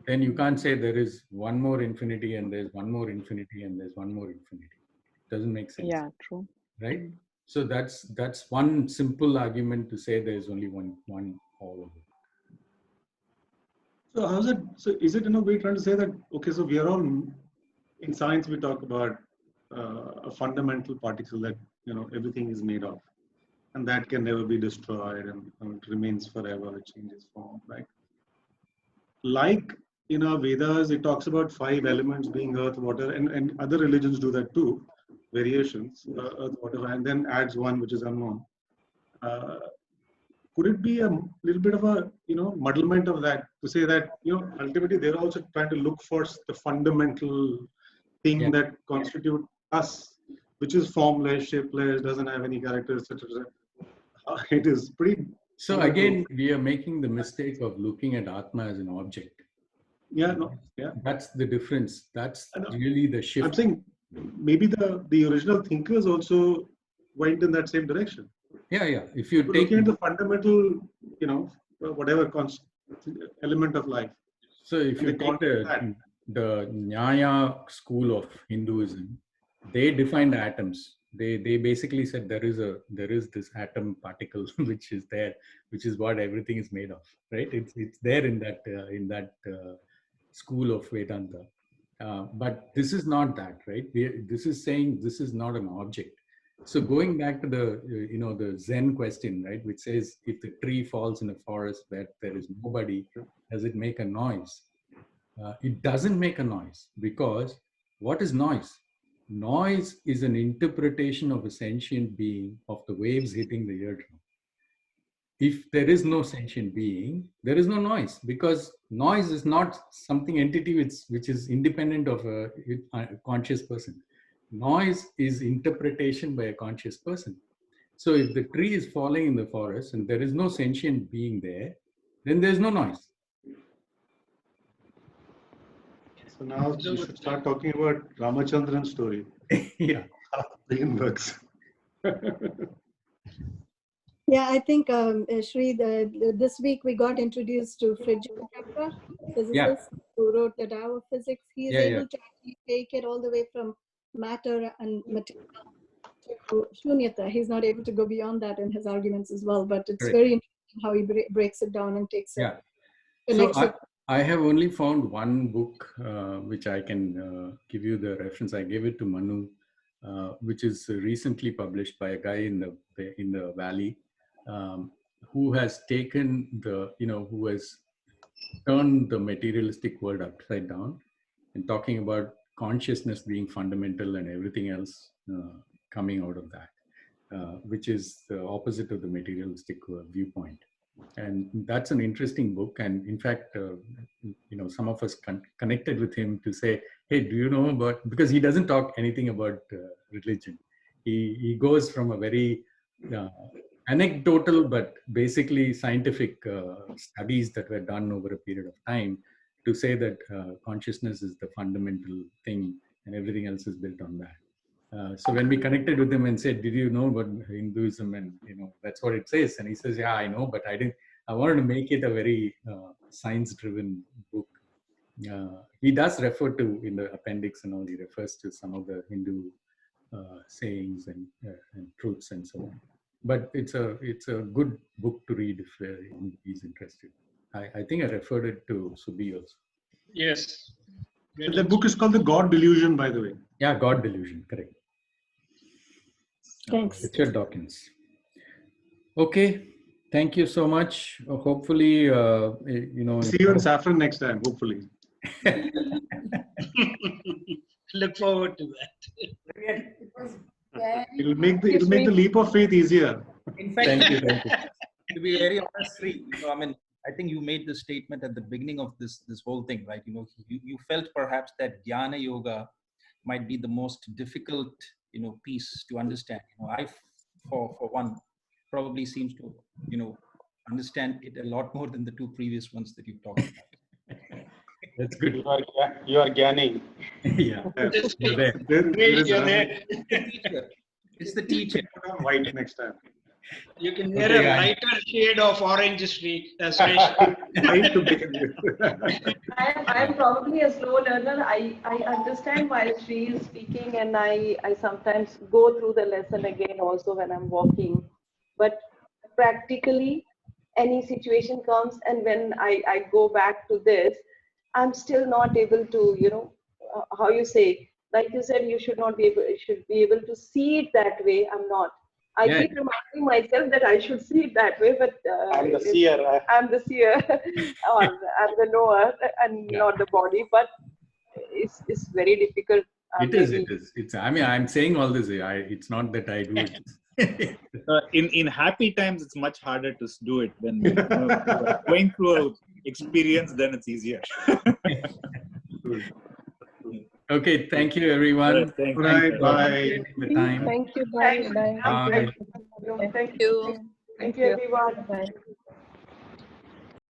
then you can't say there is one more infinity and there's one more infinity and there's one more infinity. It doesn't make sense. Yeah, true. Right? So that's one simple argument to say there's only one all of it. So is it in a way trying to say that, okay, so we are all, in science we talk about a fundamental particle that everything is made of, and that can never be destroyed, and it remains forever, it changes form, right? Like in our Vedas, it talks about 5 elements being earth, water, and other religions do that too, variations, earth, water, and then adds one which is unknown. Could it be a little bit of a muddlement of that, to say that ultimately they're also trying to look for the fundamental thing that constitute us, which is formless, shapeless, doesn't have any characters, etc. It is pretty. So again, we are making the mistake of looking at Atma as an object. Yeah, no, yeah. That's the difference. That's really the shift. I'm saying maybe the original thinkers also went in that same direction. Yeah. If you take looking at the fundamental, whatever element of life. So if you take the Jnana school of Hinduism, they defined atoms. They basically said there is this atom particle which is there, which is what everything is made of, right? It's there in that school of Vedanta. But this is not that, right? This is saying this is not an object. So going back to the Zen question, right, which says if the tree falls in a forest where there is nobody, does it make a noise? It doesn't make a noise, because what is noise? noise is an interpretation of a sentient being of the waves hitting the eardrum. If there is no sentient being, there is no noise, because noise is not something entity which is independent of a conscious person. Noise is interpretation by a conscious person. So if the tree is falling in the forest and there is no sentient being there, then there's no noise. So now you should start talking about Ramachandran's story. Yeah. Brain works. Yeah, I think Shri, this week we got introduced to Fridge Chakra, physicist who wrote the Tao of Physics. He is able to actually take it all the way from matter and material to shunyata. He's not able to go beyond that in his arguments as well, but it's very interesting how he breaks it down and takes it. So I have only found one book which I can give you the reference. I gave it to Manu, which is recently published by a guy in the Valley, who has taken who has turned the materialistic world upside down and talking about consciousness being fundamental and everything else coming out of that, which is the opposite of the materialistic viewpoint. And that's an interesting book. And in fact, some of us connected with him to say, hey, do you know about, because he doesn't talk anything about religion. He goes from a very anecdotal, but basically scientific studies that were done over a period of time to say that consciousness is the fundamental thing and everything else is built on that. So when we connected with him and said, did you know about Hinduism? And that's what it says. And he says, yeah, I know, but I wanted to make it a very science-driven book. He does refer to, in the appendix and all, he refers to some of the Hindu sayings and truths and so on. But it's a good book to read if he's interested. I think I referred it to Subhi also. Yes. The book is called The God Delusion, by the way. Yeah, God Delusion, correct. Thanks. Richard Dawkins. Okay, thank you so much. Hopefully, See you in Saffron next time, hopefully. Look forward to that. It'll make the leap of faith easier. In fact, thank you. To be very honest, Sri, I think you made the statement at the beginning of this whole thing, right? You felt perhaps that Jnana Yoga might be the most difficult, piece to understand. I, for one, probably seems to, understand it a lot more than the two previous ones that you've talked about. That's good. You are Jnani. Yeah. It's the teacher. Put on white next time. You can wear a lighter shade of orange, Sri. White to begin with. I am probably a slow learner. I understand while Sri is speaking, and I sometimes go through the lesson again also when I'm walking. But practically, any situation comes, and when I go back to this, I'm still not able to, how you say, like you said, you should be able to see it that way. I'm not. I keep reminding myself that I should see it that way, but I'm the seer. I'm the seer, or I'm the knower, and not the body. But it's very difficult. It is. It's. I'm saying all this. It's not that I do it. In happy times, it's much harder to do it. When going through an experience, then it's easier. Okay, thank you, everyone. Thank you. Bye. Thank you. Bye. Thank you. Thank you, everyone. Bye.